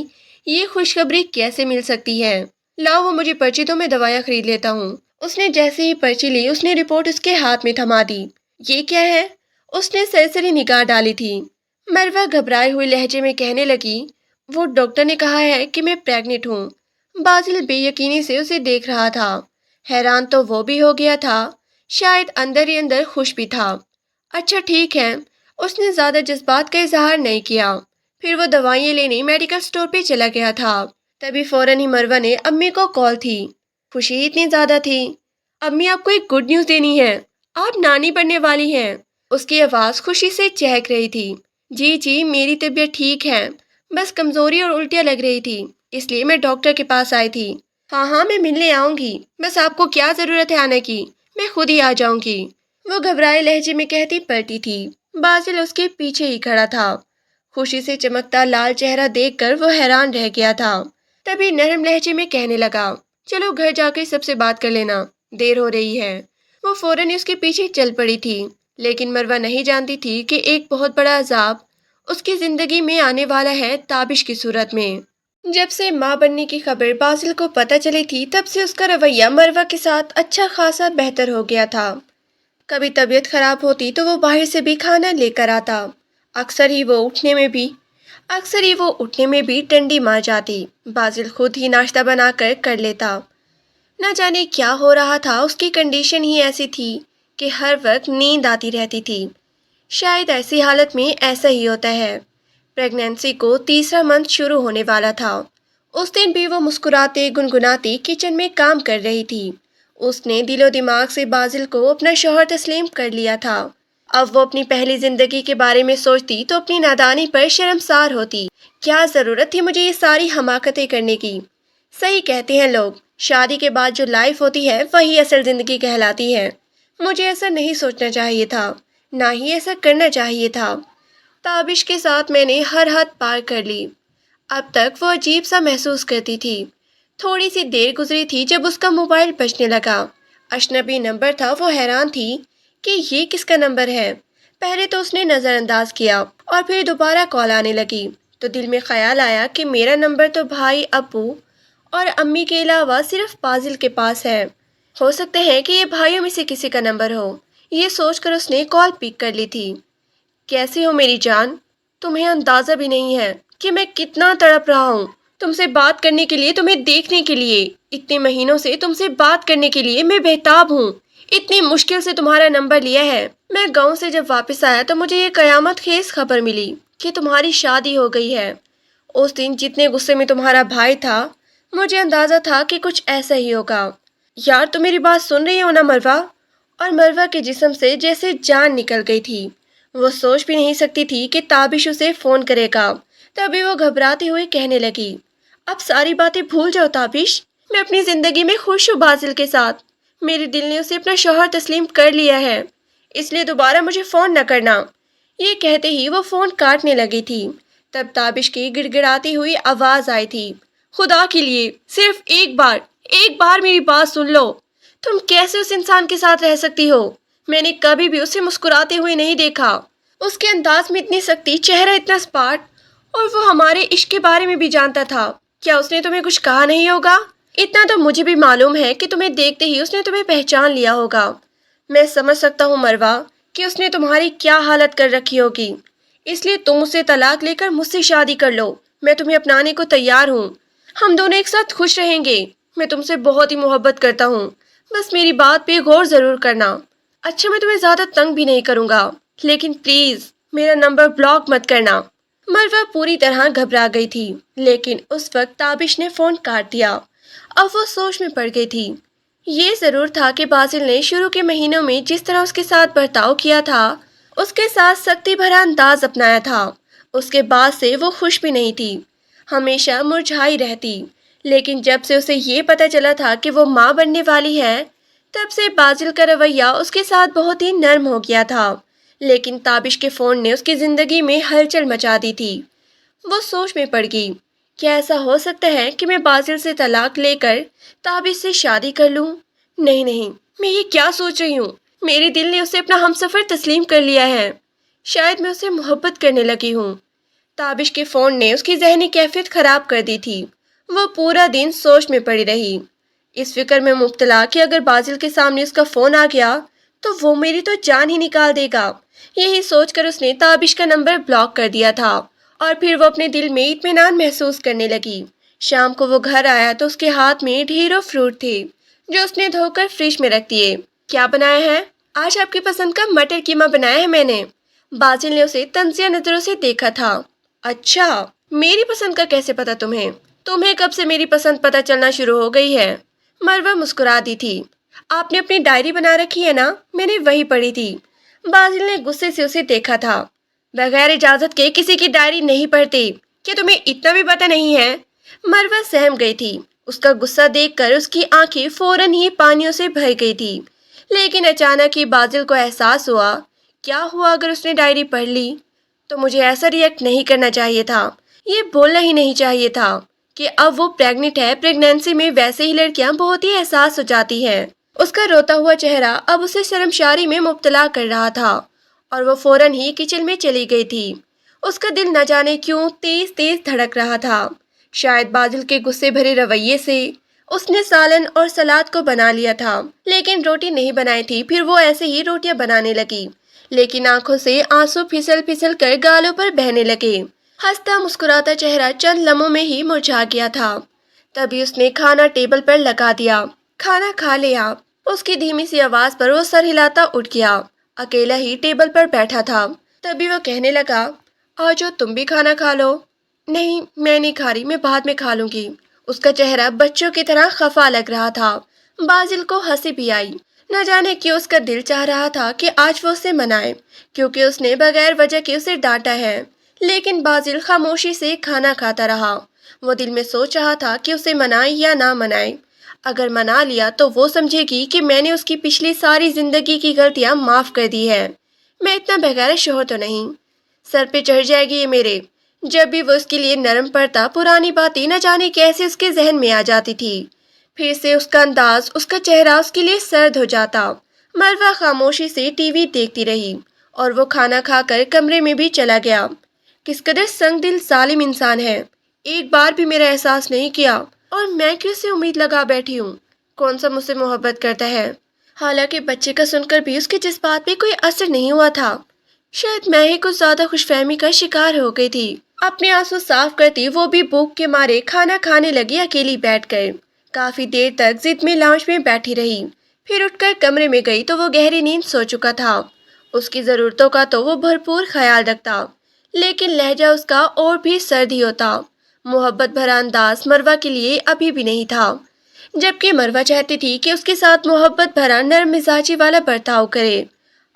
یہ خوشخبری کیسے مل سکتی ہے۔ لاؤ وہ مجھے پرچی دو، میں دوائیاں خرید لیتا ہوں۔ اس نے جیسے ہی پرچی لی، اس نے رپورٹ اس کے ہاتھ میں تھما دی۔ یہ کیا ہے؟ اس نے سرسری نگاہ ڈالی تھی۔ مروہ گھبرائے ہوئے لہجے میں کہنے لگی، وہ ڈاکٹر نے کہا ہے کہ میں پریگننٹ ہوں۔ بازل بے یقینی سے اسے دیکھ رہا تھا۔ حیران تو وہ بھی ہو گیا تھا، شاید اندر ہی اندر خوش بھی تھا۔ اچھا ٹھیک ہے، اس نے زیادہ جذبات کا اظہار نہیں کیا۔ پھر وہ دوائیں لینے میڈیکل سٹور پہ چلا گیا تھا۔ تبھی فوراً ہی مروہ نے امی کو کال تھی۔ خوشی اتنی زیادہ تھی۔ امی آپ کو ایک گڈ نیوز دینی ہے، آپ نانی بننے والی ہیں۔ اس کی آواز خوشی سے چہک رہی تھی۔ جی میری طبیعت ٹھیک ہے، بس کمزوری اور الٹیاں لگ رہی تھی، اس لیے میں ڈاکٹر کے پاس آئی تھی۔ ہاں میں ملنے آؤں گی، بس آپ کو کیا ضرورت ہے آنے کی، میں خود ہی آ جاؤں گی، وہ گھبرائے لہجے میں کہتی پلٹی تھی۔ بازل اس کے پیچھے ہی کھڑا تھا۔ خوشی سے چمکتا لال چہرہ دیکھ کر وہ حیران رہ گیا تھا۔ تبھی نرم لہجے میں کہنے لگا، چلو گھر جا کے سب سے بات کر لینا، دیر ہو رہی ہے۔ وہ فوراً اس کے پیچھے چل پڑی تھی، لیکن مروہ نہیں جانتی تھی کہ ایک بہت بڑا عذاب اس کی زندگی میں آنے والا ہے، تابش کی صورت میں۔ جب سے ماں بننے کی خبر باسل کو پتہ چلی تھی تب سے اس کا رویہ مروہ کے ساتھ اچھا خاصا بہتر ہو گیا تھا۔ کبھی طبیعت خراب ہوتی تو وہ باہر سے بھی کھانا لے کر آتا۔ اکثر ہی وہ اٹھنے میں بھی اکثر ہی وہ اٹھنے میں بھی ٹنڈی مار جاتی۔ باسل خود ہی ناشتہ بنا کر لیتا۔ نہ جانے کیا ہو رہا تھا، اس کی کنڈیشن ہی ایسی تھی کہ ہر وقت نیند آتی رہتی تھی۔ شاید ایسی حالت میں ایسا ہی ہوتا ہے۔ پریگنینسی کو تیسرا منتھ شروع ہونے والا تھا۔ اس دن بھی وہ مسکراتے گنگناتی کچن میں کام کر رہی تھی۔ اس نے دل و دماغ سے باسل کو اپنا شوہر تسلیم کر لیا تھا۔ اب وہ اپنی پہلی زندگی کے بارے میں سوچتی تو اپنی نادانی پر شرمسار ہوتی۔ کیا ضرورت تھی مجھے یہ ساری حماقتیں کرنے کی؟ صحیح کہتے ہیں لوگ، شادی کے بعد جو لائف ہوتی ہے وہی اصل زندگی کہلاتی ہے۔ مجھے ایسا نہیں سوچنا چاہیے تھا، نہ ہی ایسا کرنا چاہیے تھا۔ تابش کے ساتھ میں نے ہر حد پار کر لی۔ اب تک وہ عجیب سا محسوس کرتی تھی۔ تھوڑی سی دیر گزری تھی جب اس کا موبائل بجنے لگا۔ اجنبی نمبر تھا۔ وہ حیران تھی کہ یہ کس کا نمبر ہے۔ پہلے تو اس نے نظر انداز کیا اور پھر دوبارہ کال آنے لگی تو دل میں خیال آیا کہ میرا نمبر تو بھائی، ابو اور امی کے علاوہ صرف باسل کے پاس ہے۔ ہو سکتا ہے کہ یہ بھائیوں میں سے کسی کا نمبر ہو۔ یہ سوچ کر اس نے کال پک کر لی تھی۔ کیسی ہو میری جان؟ تمہیں اندازہ بھی نہیں ہے کہ میں کتنا تڑپ رہا ہوں تم سے بات کرنے کے لیے، تمہیں دیکھنے کے لیے۔ اتنے مہینوں سے تم سے بات کرنے کے لیے میں بہتاب ہوں۔ اتنی مشکل سے تمہارا نمبر لیا ہے۔ میں گاؤں سے جب واپس آیا تو مجھے یہ قیامت خیز خبر ملی کہ تمہاری شادی ہو گئی ہے۔ اس دن جتنے غصے میں تمہارا بھائی تھا، مجھے اندازہ تھا کہ کچھ ایسا ہی ہوگا۔ یار تم میری بات سن رہی ہو نا مروہ؟ اور مروہ کے جسم سے جیسے جان نکل گئی تھی۔ وہ سوچ بھی نہیں سکتی تھی کہ تابش اسے فون کرے گا۔ تبھی وہ گھبراتی ہوئی کہنے لگی، اب ساری باتیں بھول جاؤ تابش، میں اپنی زندگی میں خوش ہوں باسل کے ساتھ۔ میرے دل نے اسے اپنا شوہر تسلیم کر لیا ہے، اس لیے دوبارہ مجھے فون نہ کرنا۔ یہ کہتے ہی وہ فون کاٹنے لگی تھی۔ تب تابش کی گڑ گڑاتی ہوئی آواز آئی تھی، خدا کے لیے صرف ایک بار میری بات سن لو۔ تم کیسے اس انسان کے ساتھ رہ سکتی ہو؟ میں نے کبھی بھی اسے مسکراتے ہوئے نہیں دیکھا۔ اس کے انداز میں اتنی سختی، چہرہ اتنا سپاٹ، اور وہ ہمارے عشق کے بارے میں بھی جانتا تھا۔ کیا اس نے تمہیں کچھ کہا نہیں ہوگا؟ اتنا تو مجھے بھی معلوم ہے کہ تمہیں دیکھتے ہی اس نے تمہیں پہچان لیا ہوگا۔ میں سمجھ سکتا ہوں مروہ کہ اس نے تمہاری کیا حالت کر رکھی ہوگی، اس لیے تم اسے طلاق لے کر مجھ سے شادی کر لو۔ میں تمہیں اپنانے کو تیار ہوں، ہم دونوں ایک ساتھ خوش رہیں گے۔ میں تم سے بہت ہی محبت کرتا ہوں، بس میری بات پہ غور ضرور کرنا۔ اچھا میں تمہیں زیادہ تنگ بھی نہیں کروں گا، لیکن پلیز میرا نمبر بلاک مت کرنا۔ مروہ پوری طرح گھبرا گئی تھی، لیکن اس وقت تابش نے فون کاٹ دیا۔ اب وہ سوچ میں پڑ گئی تھی۔ یہ ضرور تھا کہ باسل نے شروع کے مہینوں میں جس طرح اس کے ساتھ برتاؤ کیا تھا، اس کے ساتھ سختی بھرا انداز اپنایا تھا، اس کے بعد سے وہ خوش بھی نہیں تھی، ہمیشہ مرجھائی رہتی۔ لیکن جب سے اسے یہ پتہ چلا تھا کہ وہ ماں بننے والی ہے، تب سے باسل کا رویہ اس کے ساتھ بہت ہی نرم ہو گیا تھا۔ لیکن تابش کے فون نے اس کی زندگی میں ہلچل مچا دی تھی۔ وہ سوچ میں پڑ گئی، کیا ایسا ہو سکتا ہے کہ میں باسل سے طلاق لے کر تابش سے شادی کر لوں؟ نہیں، میں یہ کیا سوچ رہی ہوں؟ میرے دل نے اسے اپنا ہمسفر تسلیم کر لیا ہے۔ شاید میں اسے محبت کرنے لگی ہوں۔ تابش کے فون نے اس کی ذہنی کیفیت خراب کر دی تھی۔ وہ پورا دن سوچ میں پڑی رہی، اس فکر میں مبتلا کہ اگر باسل کے سامنے اس کا فون آ گیا تو وہ میری تو جان ہی نکال دے گا۔ یہی سوچ کر اس نے تابش کا نمبر بلاک کر دیا تھا، اور پھر وہ اپنے دل میں اطمینان محسوس کرنے لگی۔ شام کو وہ گھر آیا تو اس کے ہاتھ میں ڈھیروں فروٹ تھے جو اس نے دھو کر فریج میں رکھ دیے۔ کیا بنایا ہے؟ آج آپ کی پسند کا مٹر قیمہ بنایا ہے میں نے۔ باسل نے اسے تنزیہ نظروں سے دیکھا تھا۔ اچھا، میری پسند کا کیسے پتا تمہیں؟ تمہیں کب سے میری پسند پتہ چلنا شروع ہو گئی ہے؟ مروہ مسکرا دی تھی۔ آپ نے اپنی ڈائری بنا رکھی ہے نا؟ میں نے وہی پڑھی تھی۔ باسل نے غصے سے اسے دیکھا تھا۔ بغیر اجازت کے کسی کی ڈائری نہیں پڑھتے، کیا تمہیں اتنا بھی پتہ نہیں ہے؟ مروہ سہم گئی تھی۔ اس کا غصہ دیکھ کر اس کی آنکھیں فوراً ہی پانیوں سے بھر گئی تھی، لیکن اچانک ہی باسل کو احساس ہوا، کیا ہوا اگر اس نے ڈائری پڑھ لی تو مجھے ایسا ریئیکٹ نہیں کرنا چاہیے تھا، یہ بولنا ہی نہیں چاہیے تھا کہ اب وہ پریگننٹ ہے۔ پریگنینسی میں ویسے ہی لڑکیاں بہت ہی احساس ہو جاتی ہیں۔ اس کا روتا ہوا چہرہ اب اسے شرمساری میں مبتلا کر رہا تھا، اور وہ فوراً ہی کچن میں چلی گئی تھی۔ اس کا دل نہ جانے کیوں تیز تیز دھڑک رہا تھا۔ شاید بادل کے غصے بھرے رویے سے اس نے سالن اور سلاد کو بنا لیا تھا، لیکن روٹی نہیں بنائی تھی۔ پھر وہ ایسے ہی روٹیاں بنانے لگی، لیکن آنکھوں سے آنسو پھسل پھسل کر گالوں پر بہنے لگے۔ ہنستا مسکراتا چہرہ چند لمحوں میں ہی مرجھا گیا تھا۔ تبھی اس نے کھانا ٹیبل پر لگا دیا۔ کھانا کھا لیا، اس کی دھیمی سی آواز پر وہ سر ہلاتا اٹھ گیا۔ اکیلا ہی ٹیبل پر بیٹھا تھا۔ تبھی وہ کہنے لگا، آجو تم بھی کھانا کھا لو۔ نہیں میں نہیں کھا رہی، میں بعد میں کھا لوں گی۔ اس کا چہرہ بچوں کی طرح خفا لگ رہا تھا۔ بازل کو ہنسی بھی آئی۔ نہ جانے کیوں اس کا دل چاہ رہا تھا کہ آج وہ اسے منائے، کیونکہ اس نے بغیر وجہ کے اسے ڈانٹا ہے۔ لیکن بازل خاموشی سے کھانا کھاتا رہا۔ وہ دل میں سوچ رہا تھا کہ اسے منائے یا نہ منائے۔ اگر منا لیا تو وہ سمجھے گی کہ میں نے اس کی پچھلی ساری زندگی کی غلطیاں معاف کر دی ہے۔ میں اتنا بغیر شوہر تو نہیں، سر پہ چڑھ جائے گی یہ میرے۔ جب بھی وہ اس کے لیے نرم پڑتا، پرانی باتیں نہ جانے کیسے اس کے ذہن میں آ جاتی تھی۔ پھر سے اس کا انداز، اس کا چہرہ اس کے لیے سرد ہو جاتا۔ مروہ خاموشی سے ٹی وی دیکھتی رہی اور وہ کھانا کھا کر کمرے میں بھی چلا گیا۔ کس قدر سنگ دل ظالم انسان ہے، ایک بار بھی میرا احساس نہیں کیا، اور میں کیوں سے امید لگا بیٹھی ہوں؟ کون سا مجھ سے محبت کرتا ہے؟ حالانکہ بچے کا سن کر بھی اس کے جذبات پہ کوئی اثر نہیں ہوا تھا۔ شاید میں ہی کچھ زیادہ خوش فہمی کا شکار ہو گئی تھی۔ اپنے آنسو صاف کرتی وہ بھی بھوک کے مارے کھانا کھانے لگی اکیلی بیٹھ کر۔ کافی دیر تک ضد میں لاؤنج میں بیٹھی رہی، پھر اٹھ کر کمرے میں گئی تو وہ گہری نیند سو چکا تھا۔ اس کی ضرورتوں کا تو وہ بھرپور خیال رکھتا، لیکن لہجہ اس کا اور بھی سرد ہی ہوتا۔ محبت بھرا انداز مروہ کے لیے ابھی بھی نہیں تھا، جبکہ مروہ چاہتی تھی کہ اس کے ساتھ محبت بھرا نرم مزاجی والا برتاؤ کرے۔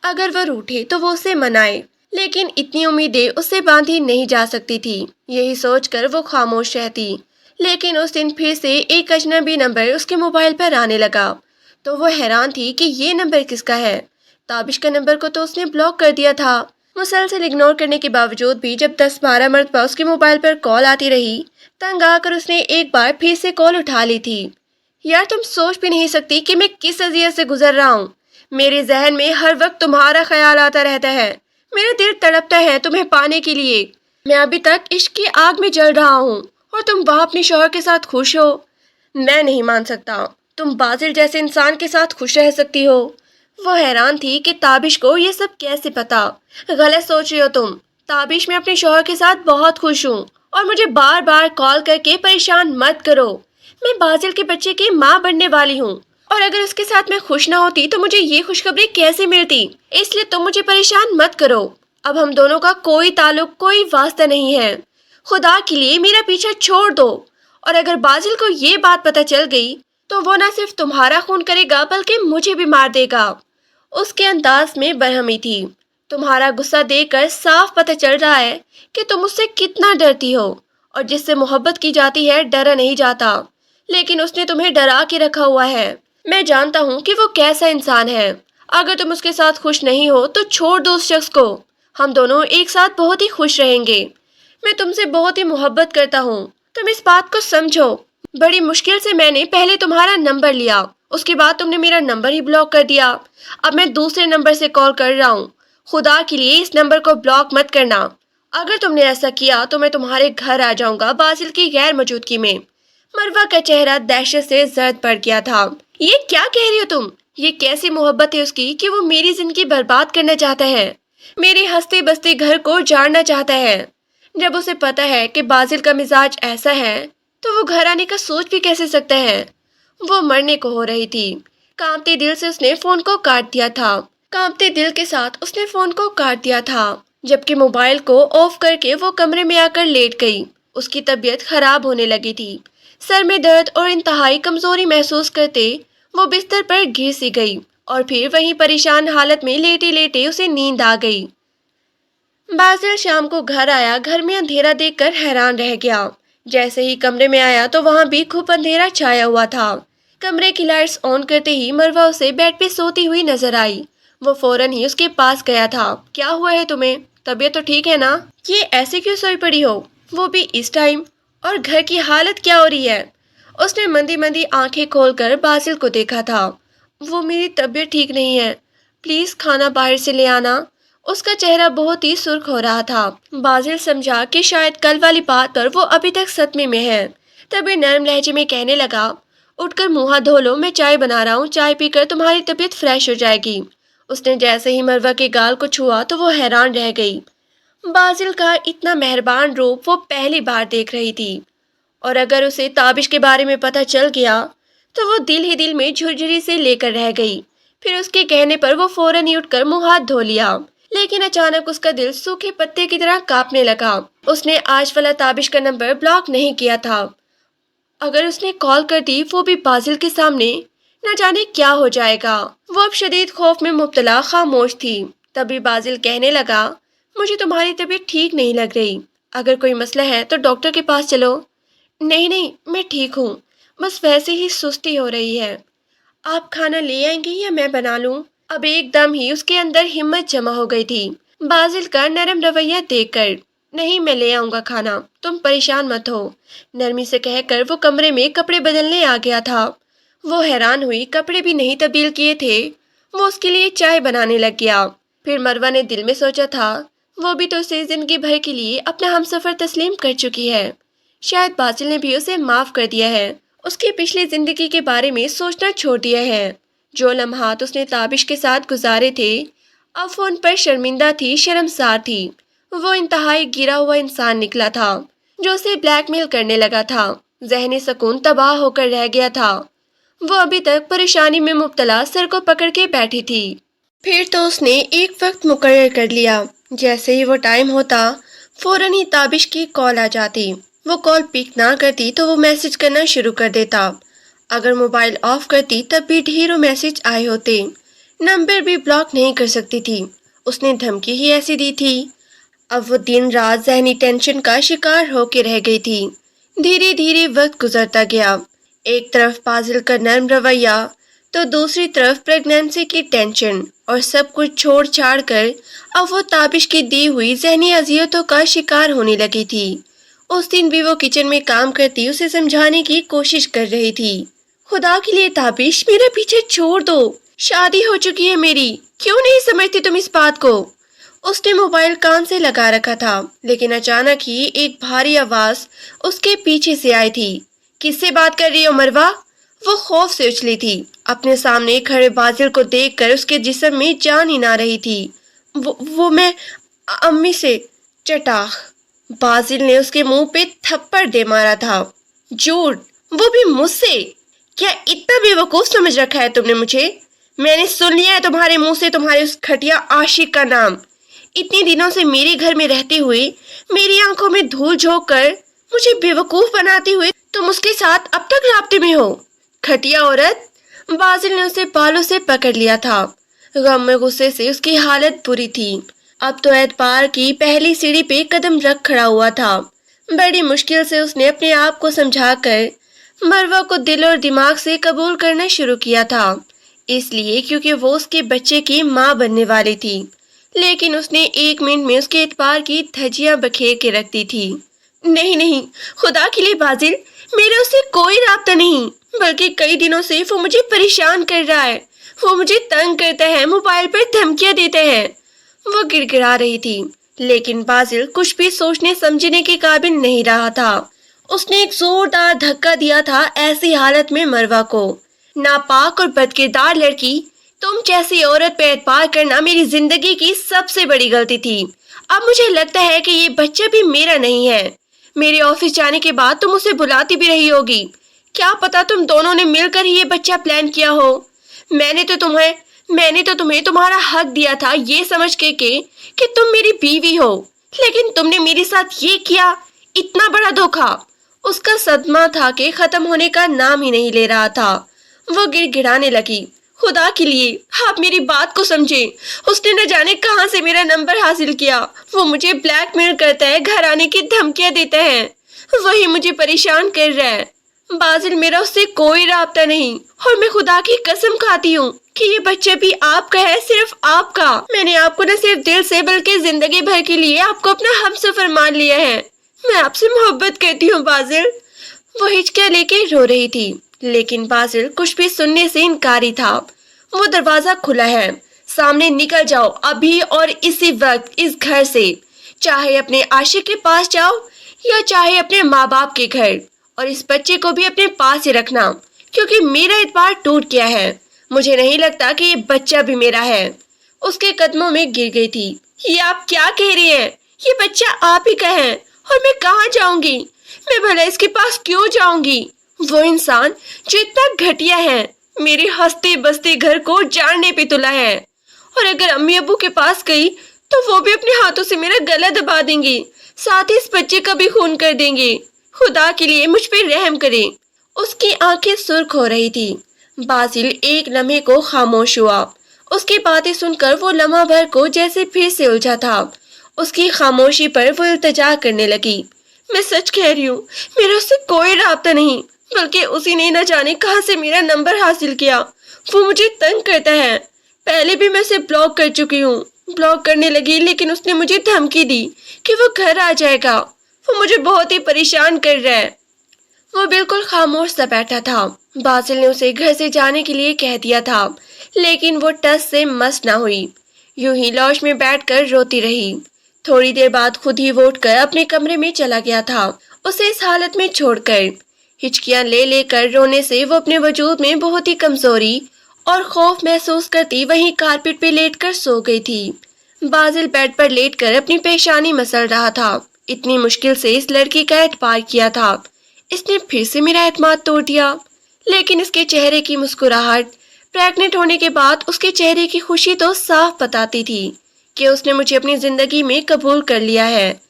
اگر وہ روٹھے تو وہ اسے منائے، لیکن اتنی امیدیں اس سے باندھی نہیں جا سکتی تھی۔ یہی سوچ کر وہ خاموش رہتی، لیکن اس دن پھر سے ایک اجنبی نمبر اس کے موبائل پر آنے لگا تو وہ حیران تھی کہ یہ نمبر کس کا ہے۔ تابش کا نمبر کو تو اس نے بلاک کر دیا تھا۔ مسلسل اگنور کرنے کے باوجود بھی جب 10-12 مرتبہ اس کے موبائل پر کال آتی رہی، تنگ آ کر اس نے ایک بار پھر سے کال اٹھا لی تھی۔ یار تم سوچ بھی نہیں سکتی کہ میں کس اذیت سے گزر رہا ہوں۔ میرے ذہن میں ہر وقت تمہارا خیال آتا رہتا ہے۔ میرا دل تڑپتا ہے تمہیں پانے کے لیے۔ میں ابھی تک عشق کی آگ میں جل رہا ہوں اور تم وہاں اپنے شوہر کے ساتھ خوش ہو۔ میں نہیں مان سکتا تم بازل جیسے انسان کے ساتھ خوش رہ سکتی ہو۔ وہ حیران تھی کہ تابش کو یہ سب کیسے پتا۔ غلط سوچ رہی ہو تم۔ تابش میں اپنے شوہر کے ساتھ بہت خوش ہوں، اور مجھے بار بار کال کر کے پریشان مت کرو۔ میں بازل کے بچے کی ماں بننے والی ہوں، اور اگر اس کے ساتھ میں خوش نہ ہوتی تو مجھے یہ خوشخبری کیسے ملتی؟ اس لیے تم مجھے پریشان مت کرو۔ اب ہم دونوں کا کوئی تعلق، کوئی واسطہ نہیں ہے۔ خدا کے لیے میرا پیچھا چھوڑ دو، اور اگر بازل کو یہ بات پتہ چل گئی تو وہ نہ صرف تمہارا خون کرے گا بلکہ مجھے بھی مار دے گا۔ اس کے انداز میں برہمی تھی۔ تمہارا غصہ دیکھ کر صاف پتہ چل رہا ہے کہ تم اس سے کتنا ڈرتی ہو، اور جس سے محبت کی جاتی ہے ڈرا نہیں جاتا، لیکن اس نے تمہیں ڈرا کے رکھا ہوا ہے۔ میں جانتا ہوں کہ وہ کیسا انسان ہے۔ اگر تم اس کے ساتھ خوش نہیں ہو تو چھوڑ دو اس شخص کو۔ ہم دونوں ایک ساتھ بہت ہی خوش رہیں گے۔ میں تم سے بہت ہی محبت کرتا ہوں، تم اس بات کو سمجھو۔ بڑی مشکل سے میں نے پہلے تمہارا نمبر لیا، اس کے بعد تم نے میرا نمبر ہی بلاک کر دیا۔ اب میں دوسرے نمبر سے کال کر رہا ہوں۔ خدا کے لیے اس نمبر کو بلاک مت کرنا۔ اگر تم نے ایسا کیا تو میں تمہارے گھر آ جاؤں گا بازل کی غیر موجودگی میں۔ مروہ کا چہرہ دہشت سے زرد پڑ گیا تھا۔ یہ کیا کہہ رہی ہو تم؟ یہ کیسی محبت ہے اس کی کہ وہ میری زندگی برباد کرنا چاہتا ہے، میرے ہنستے بستے گھر کو جاڑنا چاہتا ہے؟ جب اسے پتا ہے کہ بازل کا مزاج ایسا ہے تو وہ گھر آنے کا سوچ بھی کیسے سکتا ہے؟ وہ مرنے کو ہو رہی تھی۔ کانپتے دل سے اس نے فون کو کاٹ دیا تھا۔ کانپتے دل کے ساتھ اس نے فون کو کاٹ دیا تھا، جبکہ موبائل کو آف کر کے وہ کمرے میں آ کر لیٹ گئی۔ اس کی طبیعت خراب ہونے لگی تھی۔ سر میں درد اور انتہائی کمزوری محسوس کرتے وہ بستر پر گر سی گئی، اور پھر وہیں پریشان حالت میں لیٹے لیٹے اسے نیند آ گئی۔ بازل شام کو گھر آیا، گھر میں اندھیرا دیکھ کر حیران رہ گیا۔ جیسے ہی کمرے میں آیا تو وہاں بھی خوب اندھیرا چھایا ہوا تھا۔ کمرے کی لائٹس آن کرتے ہی مروہ اسے بیڈ پہ سوتی ہوئی نظر آئی۔ وہ فوراً ہی اس کے پاس گیا تھا۔ کیا ہوا ہے تمہیں؟ طبیعت تو ٹھیک ہے نا؟ یہ ایسے کیوں سوئی پڑی ہو، وہ بھی اس ٹائم؟ اور گھر کی حالت کیا ہو رہی ہے؟ اس نے مندی مندی آنکھیں کھول کر بازل کو دیکھا تھا۔ وہ میری طبیعت ٹھیک نہیں ہے، پلیز کھانا باہر سے لے آنا، اس کا چہرہ بہت ہی سرخ ہو رہا تھا۔ بازل سمجھا کہ شاید کل والی بات پر وہ ابھی تک صدمے میں ہے، تبھی نرم لہجے میں کہنے لگا، اٹھ کر منہ ہاتھ دھو لو، میں چائے بنا رہا ہوں، چائے پی کر تمہاری طبیعت فریش ہو جائے گی۔ اس نے جیسے ہی مروہ کے گال کو چھوا تو وہ حیران رہ گئی۔ بازل کا اتنا مہربان روپ وہ پہلی بار دیکھ رہی تھی، اور اگر اسے تابش کے بارے میں پتہ چل گیا تو وہ دل ہی دل میں جھرجھری سے لے کر رہ گئی۔ پھر اس کے کہنے پر وہ فوراً ہی اٹھ کر منہ ہاتھ دھو لیا، لیکن اچانک اس کا دل سوکھے پتے کی طرح کانپنے لگا۔ اس نے آج والا تابش کا نمبر بلاک نہیں کیا تھا، اگر اس نے کال کر دی وہ بھی بازل کے سامنے، نہ جانے کیا ہو جائے گا۔ وہ اب شدید خوف میں مبتلا خاموش تھی۔ تبھی بازل کہنے لگا، مجھے تمہاری طبیعت ٹھیک نہیں لگ رہی، اگر کوئی مسئلہ ہے تو ڈاکٹر کے پاس چلو۔ نہیں نہیں، میں ٹھیک ہوں، بس ویسے ہی سستی ہو رہی ہے۔ آپ کھانا لے آئیں گے یا میں بنا لوں؟ اب ایک دم ہی اس کے اندر ہمت جمع ہو گئی تھی بازل کا نرم رویہ دیکھ کر۔ نہیں، میں لے آؤں گا کھانا، تم پریشان مت ہو، نرمی سے کہہ کر وہ کمرے میں کپڑے بدلنے آ گیا تھا۔ وہ حیران ہوئی، کپڑے بھی نہیں تبدیل کیے تھے۔ وہ اس کے لیے چائے بنانے لگ گیا۔ پھر مروہ نے دل میں سوچا تھا، وہ بھی تو اسے زندگی بھر کے لیے اپنا ہمسفر تسلیم کر چکی ہے، شاید بازل نے بھی اسے معاف کر دیا ہے، اس کی پچھلی زندگی کے بارے میں سوچنا چھوڑ دیا ہے۔ جو لمحات اس نے تابش کے ساتھ گزارے تھے اب وہ ان پر شرمندہ تھی، شرمسار تھی۔ وہ انتہائی گرا ہوا انسان نکلا تھا جو اسے بلیک میل کرنے لگا تھا۔ ذہنی سکون تباہ ہو کر رہ گیا تھا۔ وہ ابھی تک پریشانی میں مبتلا سر کو پکڑ کے بیٹھی تھی۔ پھر تو اس نے ایک وقت مقرر کر لیا، جیسے ہی وہ ٹائم ہوتا فوراً ہی تابش کی کال آ جاتی۔ وہ کال پک نہ کرتی تو وہ میسج کرنا شروع کر دیتا، اگر موبائل آف کرتی تب بھی ڈھیروں میسج آئے ہوتے۔ نمبر بھی بلاک نہیں کر سکتی تھی، اس نے دھمکی ہی ایسی دی تھی۔ اب وہ دن رات ذہنی ٹینشن کا شکار ہو کے رہ گئی تھی۔ دھیرے دھیرے وقت گزرتا گیا، ایک طرف بازل کا نرم رویہ تو دوسری طرف پریگنینسی کی ٹینشن، اور سب کچھ چھوڑ چھاڑ کر اب وہ تابش کی دی ہوئی ذہنی اذیتوں کا شکار ہونے لگی تھی۔ اس دن بھی وہ کچن میں کام کرتی اسے سمجھانے کی کوشش کر رہی تھی، خدا کے لیے تابش میرا پیچھے چھوڑ دو، شادی ہو چکی ہے میری، کیوں نہیں سمجھتی تم اس بات کو؟ اس نے موبائل کان سے لگا رکھا تھا، لیکن اچانک ہی ایک بھاری آواز اس کے پیچھے سے آئی تھی۔ کس سے بات کر رہی ہو مروہ؟ وہ خوف سے اچھلی تھی، اپنے سامنے کھڑے بازل کو دیکھ کر اس کے جسم میں جان ہی نہ رہی تھی۔ وہ میں امی سے۔ چٹاخ! بازل نے اس کے منہ پہ تھپڑ دے مارا تھا۔ جھوٹ، وہ بھی مجھ سے! کیا اتنا بے وقوف سمجھ رکھا ہے تم نے مجھے؟ میں نے سن لیا ہے تمہارے منہ سے تمہارے اس کھٹیا عاشق کا نام۔ اتنے دنوں سے میرے گھر میں رہتے ہوئے، میری آنکھوں میں دھول جھونک کر مجھے بے وقوف بناتے ہوئے تم اس کے ساتھ اب تک رابطے میں ہو، کھٹیا عورت! بازل نے اسے بالوں سے پکڑ لیا تھا، غم میں غصے سے اس کی حالت بری تھی۔ اب تو اعتبار کی پہلی سیڑھی پہ قدم رکھ کھڑا ہوا تھا۔ بڑی مشکل سے اس نے اپنے آپ کو سمجھا کر مروہ کو دل اور دماغ سے قبول کرنا شروع کیا تھا، اس لیے کیونکہ وہ اس کے بچے کی ماں بننے والی تھی، لیکن اس نے ایک منٹ میں اس کے اعتبار کی دھجیاں بکھیر کے رکھ دی تھی۔ نہیں نہیں، خدا کے لیے بازل، میرا اس سے کوئی رابطہ نہیں، بلکہ کئی دنوں سے وہ مجھے پریشان کر رہا ہے، وہ مجھے تنگ کرتا ہے، موبائل پر دھمکیاں دیتا ہے۔ وہ گڑ گڑا رہی تھی، لیکن بازل کچھ بھی سوچنے سمجھنے کے قابل نہیں رہا تھا۔ اس نے ایک زوردار دھکا دیا تھا ایسی حالت میں مروہ کو۔ ناپاک اور بدکردار لڑکی، تم جیسی عورت پہ اعتبار کرنا میری زندگی کی سب سے بڑی غلطی تھی۔ اب مجھے لگتا ہے کہ یہ بچہ بھی میرا نہیں ہے۔ میرے آفس جانے کے بعد تم اسے بلاتی بھی رہی ہوگی، کیا پتا تم دونوں نے مل کر ہی یہ بچہ پلان کیا ہو۔ میں نے تو تمہیں تمہارا حق دیا تھا یہ سمجھ کے کہ تم میری بیوی ہو، لیکن تم نے میرے ساتھ یہ کیا، اتنا بڑا دھوکا۔ اس کا صدمہ تھا کہ ختم ہونے کا نام ہی نہیں لے رہا تھا۔ وہ گڑ گڑانے لگی، خدا کے لیے آپ میری بات کو سمجھیں، اس نے نہ جانے کہاں سے میرا نمبر حاصل کیا، وہ مجھے بلیک میل کرتا ہے، گھر آنے کی دھمکیاں دیتا ہے، وہی مجھے پریشان کر رہا ہے۔ بازل، میرا اس سے کوئی رابطہ نہیں، اور میں خدا کی قسم کھاتی ہوں کہ یہ بچہ بھی آپ کا ہے، صرف آپ کا۔ میں نے آپ کو نہ صرف دل سے بلکہ زندگی بھر کے لیے آپ کو اپنا ہمسفر مان لیا ہے۔ میں آپ سے محبت کرتی ہوں بازل۔ وہ ہچکیاں لے کے رو رہی تھی، لیکن بازل کچھ بھی سننے سے انکاری تھا۔ وہ دروازہ کھلا ہے، सामने निकल जाओ अभी और इसी वक्त इस घर से। चाहे अपने आशिक के पास जाओ या चाहे अपने माँ बाप के घर, और इस बच्चे को भी अपने पास ही रखना, क्योंकि मेरा एतबार टूट गया है। मुझे नहीं लगता कि ये बच्चा भी मेरा है। उसके कदमों में गिर गई थी। ये आप क्या कह रही हैं? ये बच्चा आप ही का है और मैं कहाँ जाऊंगी? मैं भला इसके पास क्यों जाऊंगी? वो इंसान जो इतना घटिया है, मेरे हंसते बसते घर को जाने पे तुला है। और अगर अम्मी अब्बू के पास गई तो वो भी अपने हाथों से मेरा गला दबा देंगे, साथ ही इस बच्चे का भी खून कर देंगे। खुदा के लिए मुझ पे रहम करें। उसकी आंखें सुर्ख हो रही थी। बासिल एक लम्हे को खामोश हुआ। उसकी बातें सुनकर वो लम्हा भर को जैसे फिर से उलझा था। उसकी खामोशी पर वो इल्तिजा करने लगी। मैं सच कह रही हूँ, मेरा उससे कोई राब्ता नहीं, बल्कि उसी ने न जाने कहाँ से मेरा नंबर हासिल किया। वो मुझे तंग करता है। पहले भी मैं उसे ब्लॉक कर चुकी हूँ। ब्लॉक करने लगी लेकिन उसने मुझे धमकी दी कि वो घर आ जाएगा। वो मुझे बहुत ही परेशान कर रहा है। वो बिल्कुल खामोश सा बैठा था। बासिल ने उसे घर से जाने के लिए कह दिया था, लेकिन वो टस से मस ना हुई। यूं ही लॉज में बैठकर रोती रही। थोड़ी देर बाद खुद ही वो उठकर अपने कमरे में चला गया था, उसे इस हालत में छोड़कर। हिचकियां ले लेकर रोने से वो अपने वजूद में बहुत ही कमजोरी और खौफ महसूस करती वहीं कारपेट पे लेटकर सो गई थी। बासिल बेड पर लेटकर अपनी पेशानी मसल रहा था। इतनी मुश्किल से इस लड़की का एतबार किया था, इसने फिर से मेरा एतमाद तोड़ दिया। लेकिन इसके चेहरे की मुस्कुराहट, प्रेग्नेंट होने के बाद उसके चेहरे की खुशी तो साफ बताती थी कि उसने मुझे अपनी जिंदगी में कबूल कर लिया है।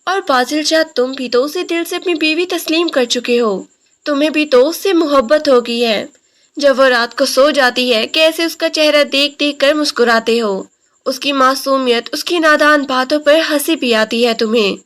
और बासिल शाह, तुम भी तो उसे दिल से अपनी बीवी तस्लीम कर चुके हो। तुम्हें भी तो उससे मोहब्बत हो गई है। जब वो रात को सो जाती है, कैसे उसका चेहरा देख देख कर मुस्कुराते हो। उसकी मासूमियत, उसकी नादान बातों पर हंसी भी आती है तुम्हें।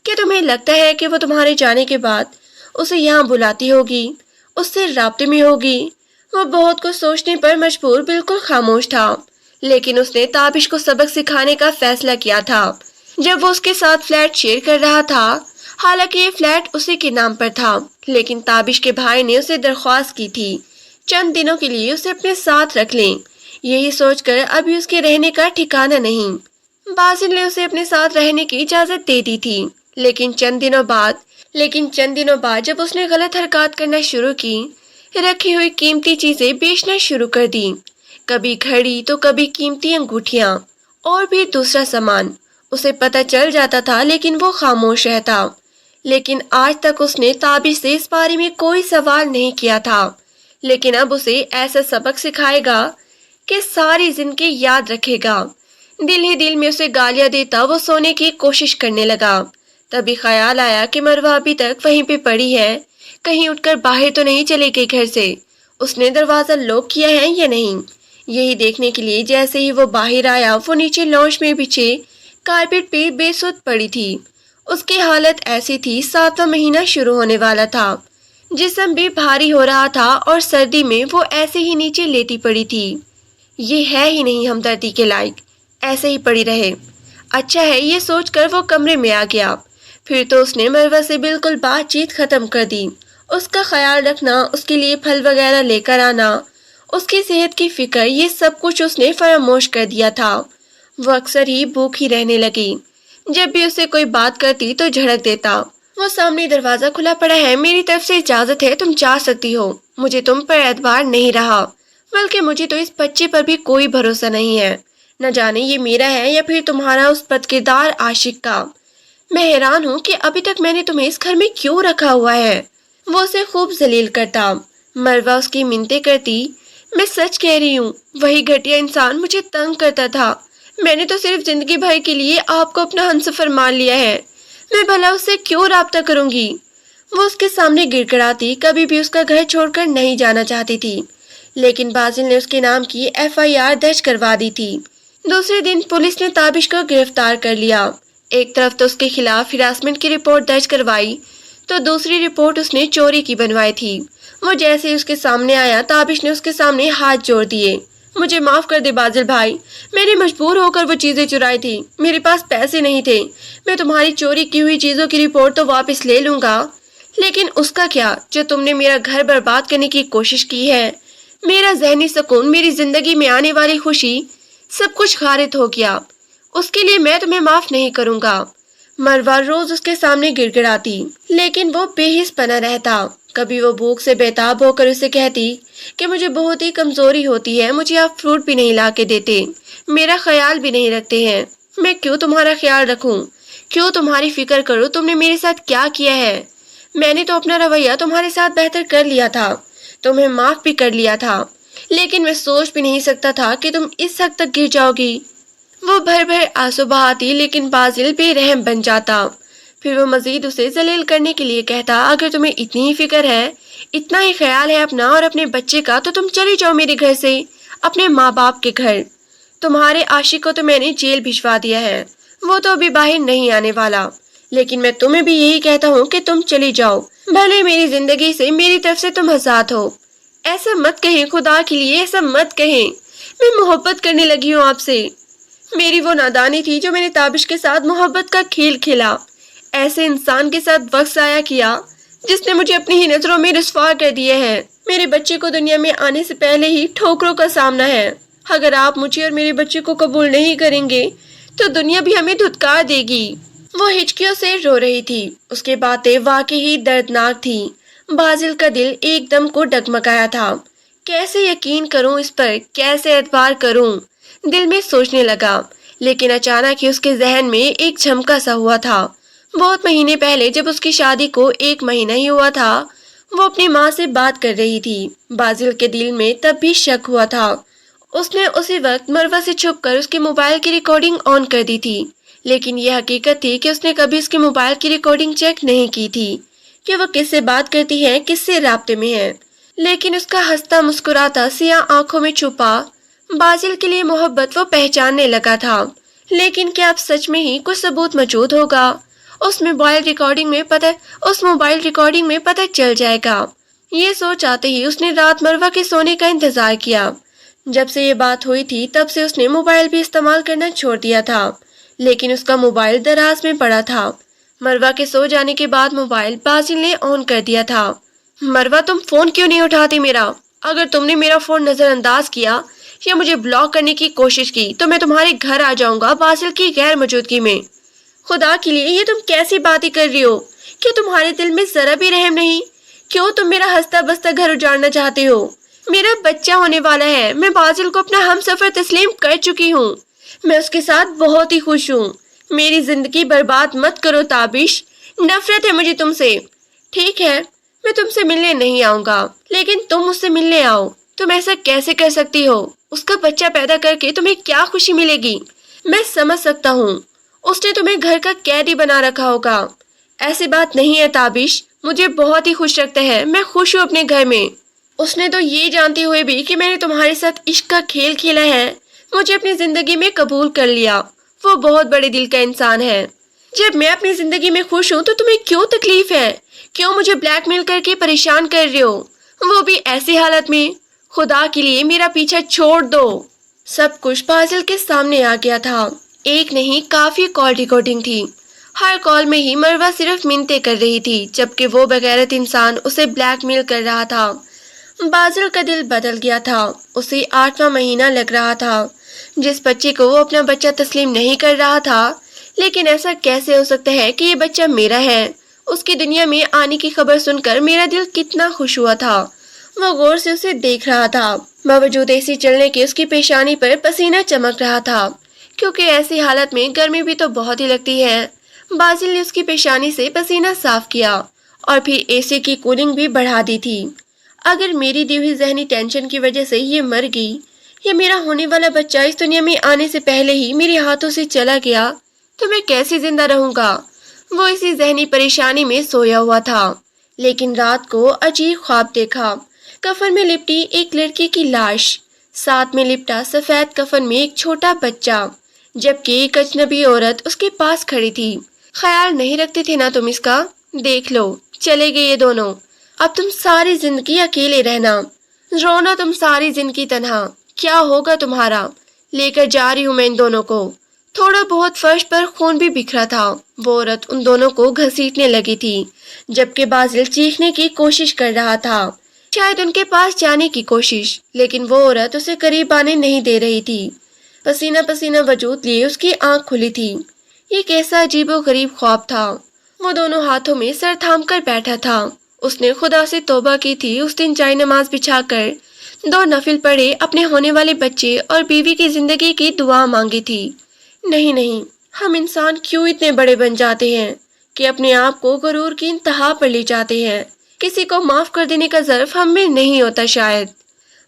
क्या तुम्हें लगता है कि वो तुम्हारे जाने के बाद उसे यहाँ बुलाती होगी, उससे राब्ते में होगी? वो बहुत कुछ सोचने पर मजबूर बिल्कुल खामोश था। लेकिन उसने ताबिश को सबक सिखाने का फैसला किया था जब वो उसके साथ फ्लैट शेयर कर रहा था। हालांकि ये फ्लैट उसी के नाम पर था, लेकिन ताबिश के भाई ने उसे दरख्वास्त की थी चंद दिनों के लिए उसे अपने साथ रख लें। यही सोचकर अभी उसके रहने का ठिकाना नहीं। बासिल ने उसे अपने साथ रहने की इजाजत दे दी थी, लेकिन चंद दिनों बाद जब उसने गलत हरकत करना शुरू की, रखी हुई कीमती चीजें बेचना शुरू कर दी, कभी घड़ी तो कभी कीमती अंगूठियां और भी दूसरा सामान। उसे पता चल जाता था लेकिन वो खामोश रहता। लेकिन आज तक उसने ताबिश से इस बारे में कोई सवाल नहीं किया था। लेकिन अब उसे ऐसा सबक सिखाएगा कि सारी जिंदगी याद रखेगा। दिल ही दिल में उसे गालियां देता वो सोने की कोशिश करने लगा। तभी ख्याल आया कि मरवा अभी तक वहीं पे पड़ी है, कहीं उठकर बाहर तो नहीं चली गई घर से। उसने दरवाजा लॉक किया है या नहीं, यही देखने के लिए जैसे ही वो बाहर आया, वो नीचे लॉन्च में बिछे कारपेट पे बेसुध पड़ी थी। उसकी हालत ऐसी थी, 7वां महीना शुरू होने वाला था। जिस्म भी भारी हो रहा था और सर्दी में वो ऐसे ही नीचे लेटी पड़ी थी। ये है ही नहीं हमदर्दी के लायक, ऐसे ही पड़ी रहे। अच्छा है, ये सोचकर वो कमरे में आ गया। फिर तो उसने मरवा से बिल्कुल बातचीत खत्म कर दी। उसका ख्याल रखना, उसके लिए फल वगैरह लेकर आना, उसकी सेहत की फिक्र, ये सब कुछ उसने फरामोश कर दिया था। वो अक्सर ही भूखी रहने लगी। जब भी उसे कोई बात करती तो झड़क देता। वो सामने दरवाजा खुला पड़ा है, मेरी तरफ से इजाजत है, तुम जा सकती हो। मुझे तुम पर एतबार नहीं रहा, बल्कि मुझे तो इस बच्चे पर भी कोई भरोसा नहीं है। न जाने ये मेरा है या फिर तुम्हारा उस बदकिरदार आशिक का। मैं हैरान हूँ कि अभी तक मैंने तुम्हें इस घर में क्यों रखा हुआ है। वो उसे खूब जलील करता। मरवा उसकी मिन्नतें करती। मैं सच कह रही हूँ, वही घटिया इंसान मुझे तंग करता था। मैंने तो सिर्फ जिंदगी भर के लिए आपको अपना हमसफर मान लिया है। मैं भला उससे क्यों राब्ता करूंगी। वो उसके सामने गिड़गिड़ाती, कभी भी उसका घर छोड़कर नहीं जाना चाहती थी। लेकिन बासिल ने उसके नाम की FIR दर्ज करवा दी थी। दूसरे दिन पुलिस ने ताबिश को गिरफ्तार कर लिया। एक तरफ तो उसके खिलाफ हिरासमेंट की रिपोर्ट दर्ज करवाई, तो दूसरी रिपोर्ट उसने चोरी की बनवाई थी। वो जैसे ही उसके सामने आया, ताबिश ने उसके सामने हाथ जोड़ दिए। मुझे माफ कर दे बासिल भाई, मैंने मजबूर होकर वो चीजें चुराई थी। मेरे पास पैसे नहीं थे। मैं तुम्हारी चोरी की हुई चीजों की रिपोर्ट तो वापस ले लूंगा, लेकिन उसका क्या जो तुमने मेरा घर बर्बाद करने की कोशिश की है। मेरा जहनी सुकून, मेरी जिंदगी में आने वाली खुशी सब कुछ खारिज हो गया। उसके लिए मैं तुम्हें माफ नहीं करूंगा। मरवा रोज उसके सामने गिड़गिड़ाती, लेकिन वो बेहिस बना रहता। कभी वो भूख से बेताब होकर उसे कहती कि मुझे बहुत ही कमजोरी होती है, मुझे आप फ्रूट भी नहीं ला के देते, मेरा ख्याल भी नहीं रखते हैं। मैं क्यों तुम्हारा ख्याल रखूं, क्यों तुम्हारी फिक्र करूं? तुमने मेरे साथ क्या किया है? मैंने तो अपना रवैया तुम्हारे साथ बेहतर कर लिया था, तुम्हें माफ भी कर लिया था, लेकिन मैं सोच भी नहीं सकता था कि तुम इस हद तक गिर जाओगी। वो भर भर आंसू बहाती, लेकिन बाजिल बेरहम बन जाता। फिर वो मजीद उसे जलील करने के लिए कहता, अगर तुम्हें इतनी ही फिक्र है, इतना ही ख्याल है अपना और अपने बच्चे का, तो तुम चली जाओ मेरे घर से, अपने माँ बाप के घर। तुम्हारे आशिक को तो मैंने जेल भिजवा दिया है, वो तो अभी बाहर नहीं आने वाला। लेकिन मैं तुम्हें भी यही कहता हूँ कि तुम चली जाओ, भले मेरी जिंदगी से मेरी तरफ से तुम आजाद हो। ऐसा मत कहें, खुदा के लिए ऐसा मत कहें। मैं मोहब्बत करने लगी हूँ आपसे। मेरी वो नादानी थी जो मैंने ताबिश के साथ मोहब्बत का खेल खेला, ऐसे इंसान के साथ वक्त जाया किया जिसने मुझे अपनी ही नजरों में रुस्वा कर दिया है। मेरे बच्चे को दुनिया में आने से पहले ही ठोकरों का सामना है। अगर आप मुझे और मेरे बच्चे को कबूल नहीं करेंगे तो दुनिया भी हमें धुतकार देगी। वो हिचकियों से रो रही थी, उसकी बातें वाकई ही दर्दनाक थी। बाजिल का दिल एकदम को डगमगाया था। कैसे यकीन करूं इस पर, कैसे एतबार करूं? दिल में सोचने लगा, लेकिन अचानक ही उसके जहन में एक झमका सा हुआ था। बहुत महीने पहले जब उसकी शादी को 1 महीना ही हुआ था, वो अपनी माँ से बात कर रही थी। बाजिल के दिल में तब भी शक हुआ था। उसने उसी वक्त मरवा से छुपकर उसके मोबाइल की रिकॉर्डिंग ऑन कर दी थी, लेकिन यह हकीकत थी कि उसने कभी उसके मोबाइल की रिकॉर्डिंग चेक नहीं की थी कि वो किससे बात करती है, किससे राब्ते में है। लेकिन उसका हंसता मुस्कुराता सियाह आंखों में छुपा बाजिल के लिए मोहब्बत वो पहचानने लगा था। लेकिन क्या अब सच में ही कुछ सबूत मौजूद होगा? उस मोबाइल रिकॉर्डिंग में पता चल जाएगा। ये सोच आते ही उसने रात मरवा के सोने का इंतजार किया। जब से ये बात हुई थी तब से उसने मोबाइल भी इस्तेमाल करना छोड़ दिया था, लेकिन उसका मोबाइल दराज में पड़ा था। मरवा के सो जाने के बाद मोबाइल बाजिल ने ऑन कर दिया था। मरवा, तुम फोन क्यों नहीं उठाती मेरा? अगर तुमने मेरा फोन नजरअंदाज किया या मुझे ब्लॉक करने की कोशिश की तो मैं तुम्हारे घर आ जाऊंगा बाजिल की गैर मौजूदगी में। खुदा के लिए ये तुम कैसी बातें कर रही हो? क्या तुम्हारे दिल में जरा भी रहम नहीं? क्यों तुम मेरा हंसता बसता घर उजाड़ना चाहते हो? मेरा बच्चा होने वाला है, मैं बाजिल को अपना हमसफर तस्लीम कर चुकी हूँ, मैं उसके साथ बहुत ही खुश हूँ। मेरी जिंदगी बर्बाद मत करो ताबिश, नफरत है मुझे तुमसे। ठीक है, मैं तुमसे मिलने नहीं आऊंगा, लेकिन तुम मुझसे मिलने आओ। तुम ऐसा कैसे कर सकती हो? उसका बच्चा पैदा करके तुम्हें क्या खुशी मिलेगी? मैं समझ सकता हूँ, उसने तुम्हें घर का कैदी बना रखा होगा। ऐसी बात नहीं है ताबिश, मुझे बहुत ही खुश रखता है, मैं खुश हूँ अपने घर में। उसने तो ये जानते हुए भी कि मैंने तुम्हारे साथ इश्क का खेल खेला है, मुझे अपनी जिंदगी में कबूल कर लिया। वो बहुत बड़े दिल का इंसान है। जब मैं अपनी जिंदगी में खुश हूँ तो तुम्हें क्यों तकलीफ है? क्यों मुझे ब्लैकमेल करके परेशान कर रहे हो, वो भी ऐसी हालत में? खुदा के लिए मेरा पीछा छोड़ दो। सब कुछ बाजिल के सामने आ गया था। एक नहीं, काफी कॉल रिकॉर्डिंग थी। हर कॉल में ही मरवा सिर्फ मिन्नतें कर रही थी, जबकि वो बेगैरत इंसान उसे ब्लैकमेल कर रहा था। बाजिल का दिल बदल गया था। उसे 8वां महीना लग रहा था। जिस बच्चे को वो अपना बच्चा तस्लीम नहीं कर रहा था, लेकिन ऐसा कैसे हो सकता है कि ये बच्चा मेरा है? उसकी दुनिया में आने की खबर सुनकर मेरा दिल कितना खुश हुआ था। वो गौर से उसे देख रहा था। बावजूद एसी चलने के उसकी पेशानी पर पसीना चमक रहा था, क्योंकि ऐसी हालत में गर्मी भी तो बहुत ही लगती है। बाजिल ने उसकी पेशानी से पसीना साफ किया और फिर एसी की कूलिंग भी बढ़ा दी थी। अगर मेरी दी हुई जहनी टेंशन की वजह से ये मर गई, या मेरा होने वाला बच्चा इस दुनिया में आने से पहले ही मेरे हाथों से चला गया, तो मैं कैसे जिंदा रहूंगा? वो इसी जहनी परेशानी में सोया हुआ था, लेकिन रात को अजीब ख्वाब देखा। कफन में लिपटी एक लड़की की लाश, साथ में लिपटा सफेद कफन में एक छोटा बच्चा, जबकि एक अजनबी औरत उसके पास खड़ी थी। ख्याल नहीं रखते थे ना तुम इसका? देख लो, चले गए ये दोनों। अब तुम सारी जिंदगी अकेले रहना, रोना तुम सारी जिंदगी तन्हा। क्या होगा तुम्हारा? लेकर जा रही हूँ मैं इन दोनों को। थोड़ा बहुत फर्श पर खून भी बिखरा था। वो औरत उन दोनों को घसीटने लगी थी, जबकि बाजिल चीखने की कोशिश कर रहा था, शायद उनके पास जाने की कोशिश, लेकिन वो औरत उसे करीब आने नहीं दे रही थी। पसीना पसीना वजूद लिए उसकी आंख खुली थी। ये कैसा अजीबो गरीब ख्वाब था। वो दोनों हाथों में सर थाम कर बैठा था। उसने खुदा से तौबा की थी। उस दिन जाय नमाज बिछाकर 2 नफिल पढ़े, अपने होने वाले बच्चे और बीवी की जिंदगी की दुआ मांगी थी। नहीं नहीं, हम इंसान क्यों इतने बड़े बन जाते हैं कि अपने आप को गुरूर की इंतहा पर ले जाते हैं। किसी को माफ कर देने का ज़र्फ हम में नहीं होता शायद।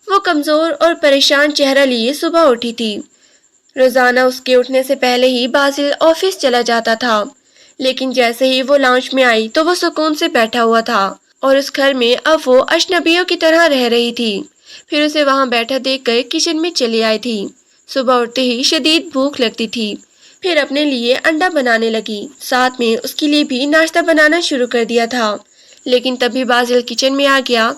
वो कमजोर और परेशान चेहरा लिए सुबह उठी थी। रोजाना उसके उठने से पहले ही बासिल ऑफिस चला जाता था, लेकिन जैसे ही वो लाउंज में आई तो वो सुकून से बैठा हुआ था और उस घर में अब वो अजनबियों की तरह रह रही थी। फिर उसे वहां बैठा देखकर किचन में चली आई थी। सुबह उठते ही शदीद भूख लगती थी। फिर अपने लिए अंडा बनाने लगी, साथ में उसके लिए भी नाश्ता बनाना शुरू कर दिया था। लेकिन तभी बासिल किचन में आ गया।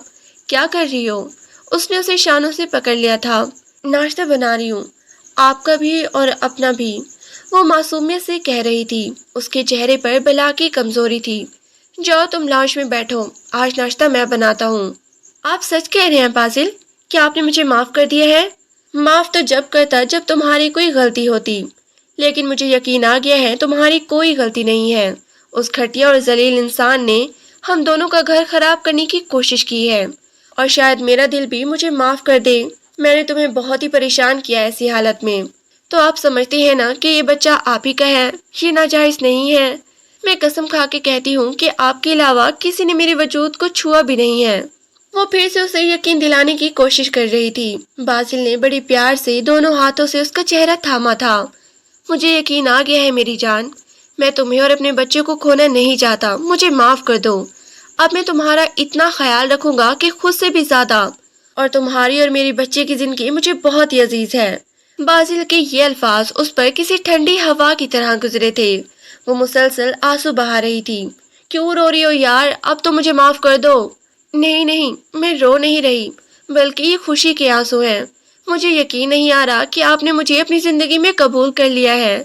क्या कर रही हो? उसने उसे शानों से पकड़ लिया था। नाश्ता बना रही हूँ, आपका भी और अपना भी, वो मासूमियत से कह रही थी। उसके चेहरे पर बला की कमजोरी थी। जाओ तुम लाउंज में बैठो, आज नाश्ता मैं बनाता हूँ। आप सच कह रहे हैं बासिल? क्या आपने मुझे माफ कर दिया है? माफ तो जब करता जब तुम्हारी कोई गलती होती, लेकिन मुझे यकीन आ गया है तुम्हारी कोई गलती नहीं है। उस घटिया और जलील इंसान ने हम दोनों का घर खराब करने की कोशिश की है, और शायद मेरा दिल भी मुझे माफ कर दे। मैंने तुम्हें बहुत ही परेशान किया ऐसी हालत में। तो आप समझते हैं ना कि ये बच्चा आप ही का है, ये नाजायज नहीं है। मैं कसम खा के कहती हूँ कि आपके अलावा किसी ने मेरे वजूद को छुआ भी नहीं है। वो फिर से उसे यकीन दिलाने की कोशिश कर रही थी। बासिल ने बड़ी प्यार से दोनों हाथों से उसका चेहरा थामा था। मुझे यकीन आ गया है मेरी जान, मैं तुम्हें और अपने बच्चे को खोना नहीं चाहता। मुझे माफ कर दो। अब मैं तुम्हारा इतना ख्याल रखूंगा कि खुद से भी ज्यादा, और तुम्हारी और मेरे बच्चे की जिंदगी मुझे बहुत ही अजीज है। बासिल के ये अल्फाज उस पर किसी ठंडी हवा की तरह गुजरे थे। वो मुसलसल आंसू बहा रही थी। क्यों रो रही हो यार? अब तो मुझे माफ कर दो। नहीं नहीं, मैं रो नहीं रही, बल्कि ये खुशी के आंसू हैं। मुझे यकीन नहीं आ रहा कि आपने मुझे अपनी जिंदगी में कबूल कर लिया है।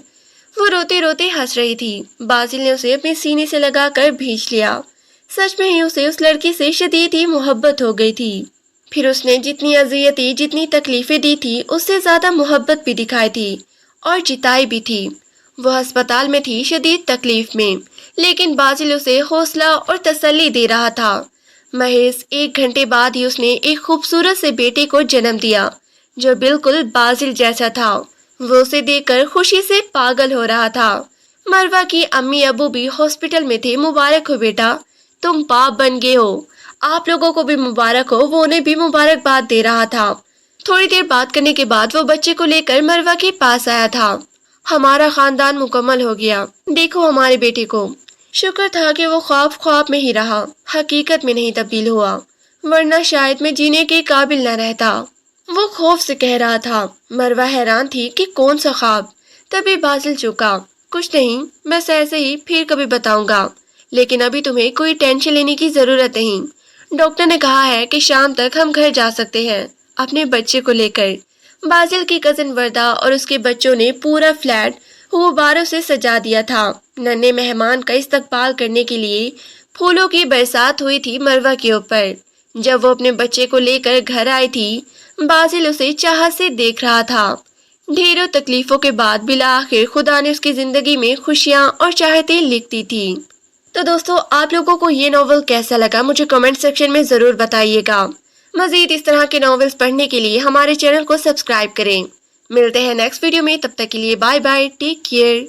वो रोते रोते हंस रही थी। बासिल ने उसे अपने सीने से लगाकर भींच लिया। सच में ही उसे उस लड़की से शदीद ही मोहब्बत हो गई थी। फिर उसने जितनी अजियतें, जितनी तकलीफें दी थी, उससे ज्यादा मोहब्बत भी दिखाई थी और जिताई भी थी। वो अस्पताल में थी शदीद तकलीफ में, लेकिन बासिल उसे हौसला और तसल्ली दे रहा था। महज 1 घंटे बाद ही उसने एक खूबसूरत से बेटे को जन्म दिया जो बिल्कुल बासिल जैसा था। वो उसे देखकर खुशी से पागल हो रहा था। मरवा की अम्मी अबू भी हॉस्पिटल में थे। मुबारक हो बेटा, तुम बाप बन गए हो। आप लोगों को भी मुबारक हो। वो उन्हें भी मुबारकबाद दे रहा था। थोड़ी देर बात करने के बाद वो बच्चे को लेकर मरवा के पास आया था। हमारा खानदान मुकम्मल हो गया, देखो हमारे बेटे को। शुक्र था कि वो ख्वाब ख्वाब में ही रहा, हकीकत में नहीं तब्दील हुआ, वरना शायद मैं जीने के काबिल न रहता। वो खौफ से कह रहा था। मरवा हैरान थी कि कौन सा ख्वाब। तभी बासिल चुका। कुछ नहीं, बस ऐसे ही, फिर कभी बताऊंगा। लेकिन अभी तुम्हें कोई टेंशन लेने की जरूरत नहीं। डॉक्टर ने कहा है कि शाम तक हम घर जा सकते हैं अपने बच्चे को लेकर। बासिल की कजिन वर्दा और उसके बच्चों ने पूरा फ्लैट गुब्बारों से सजा दिया था। नन्हे मेहमान का इस्तकबाल करने के लिए फूलों की बरसात हुई थी मरवा के ऊपर। जब वो अपने बच्चे को लेकर घर आई थी, बासिल उसे चाहत से देख रहा था। ढेरों तकलीफों के बाद बिला आखिर खुदा ने उसकी जिंदगी में खुशियां और चाहतें लिखती थी। तो दोस्तों, आप लोगों को ये नॉवल कैसा लगा मुझे कमेंट सेक्शन में जरूर बताइएगा। मजीद इस तरह के नॉवेल्स पढ़ने के लिए हमारे चैनल को सब्सक्राइब करें। मिलते हैं नेक्स्ट वीडियो में, तब तक के लिए बाय बाय, टेक केयर।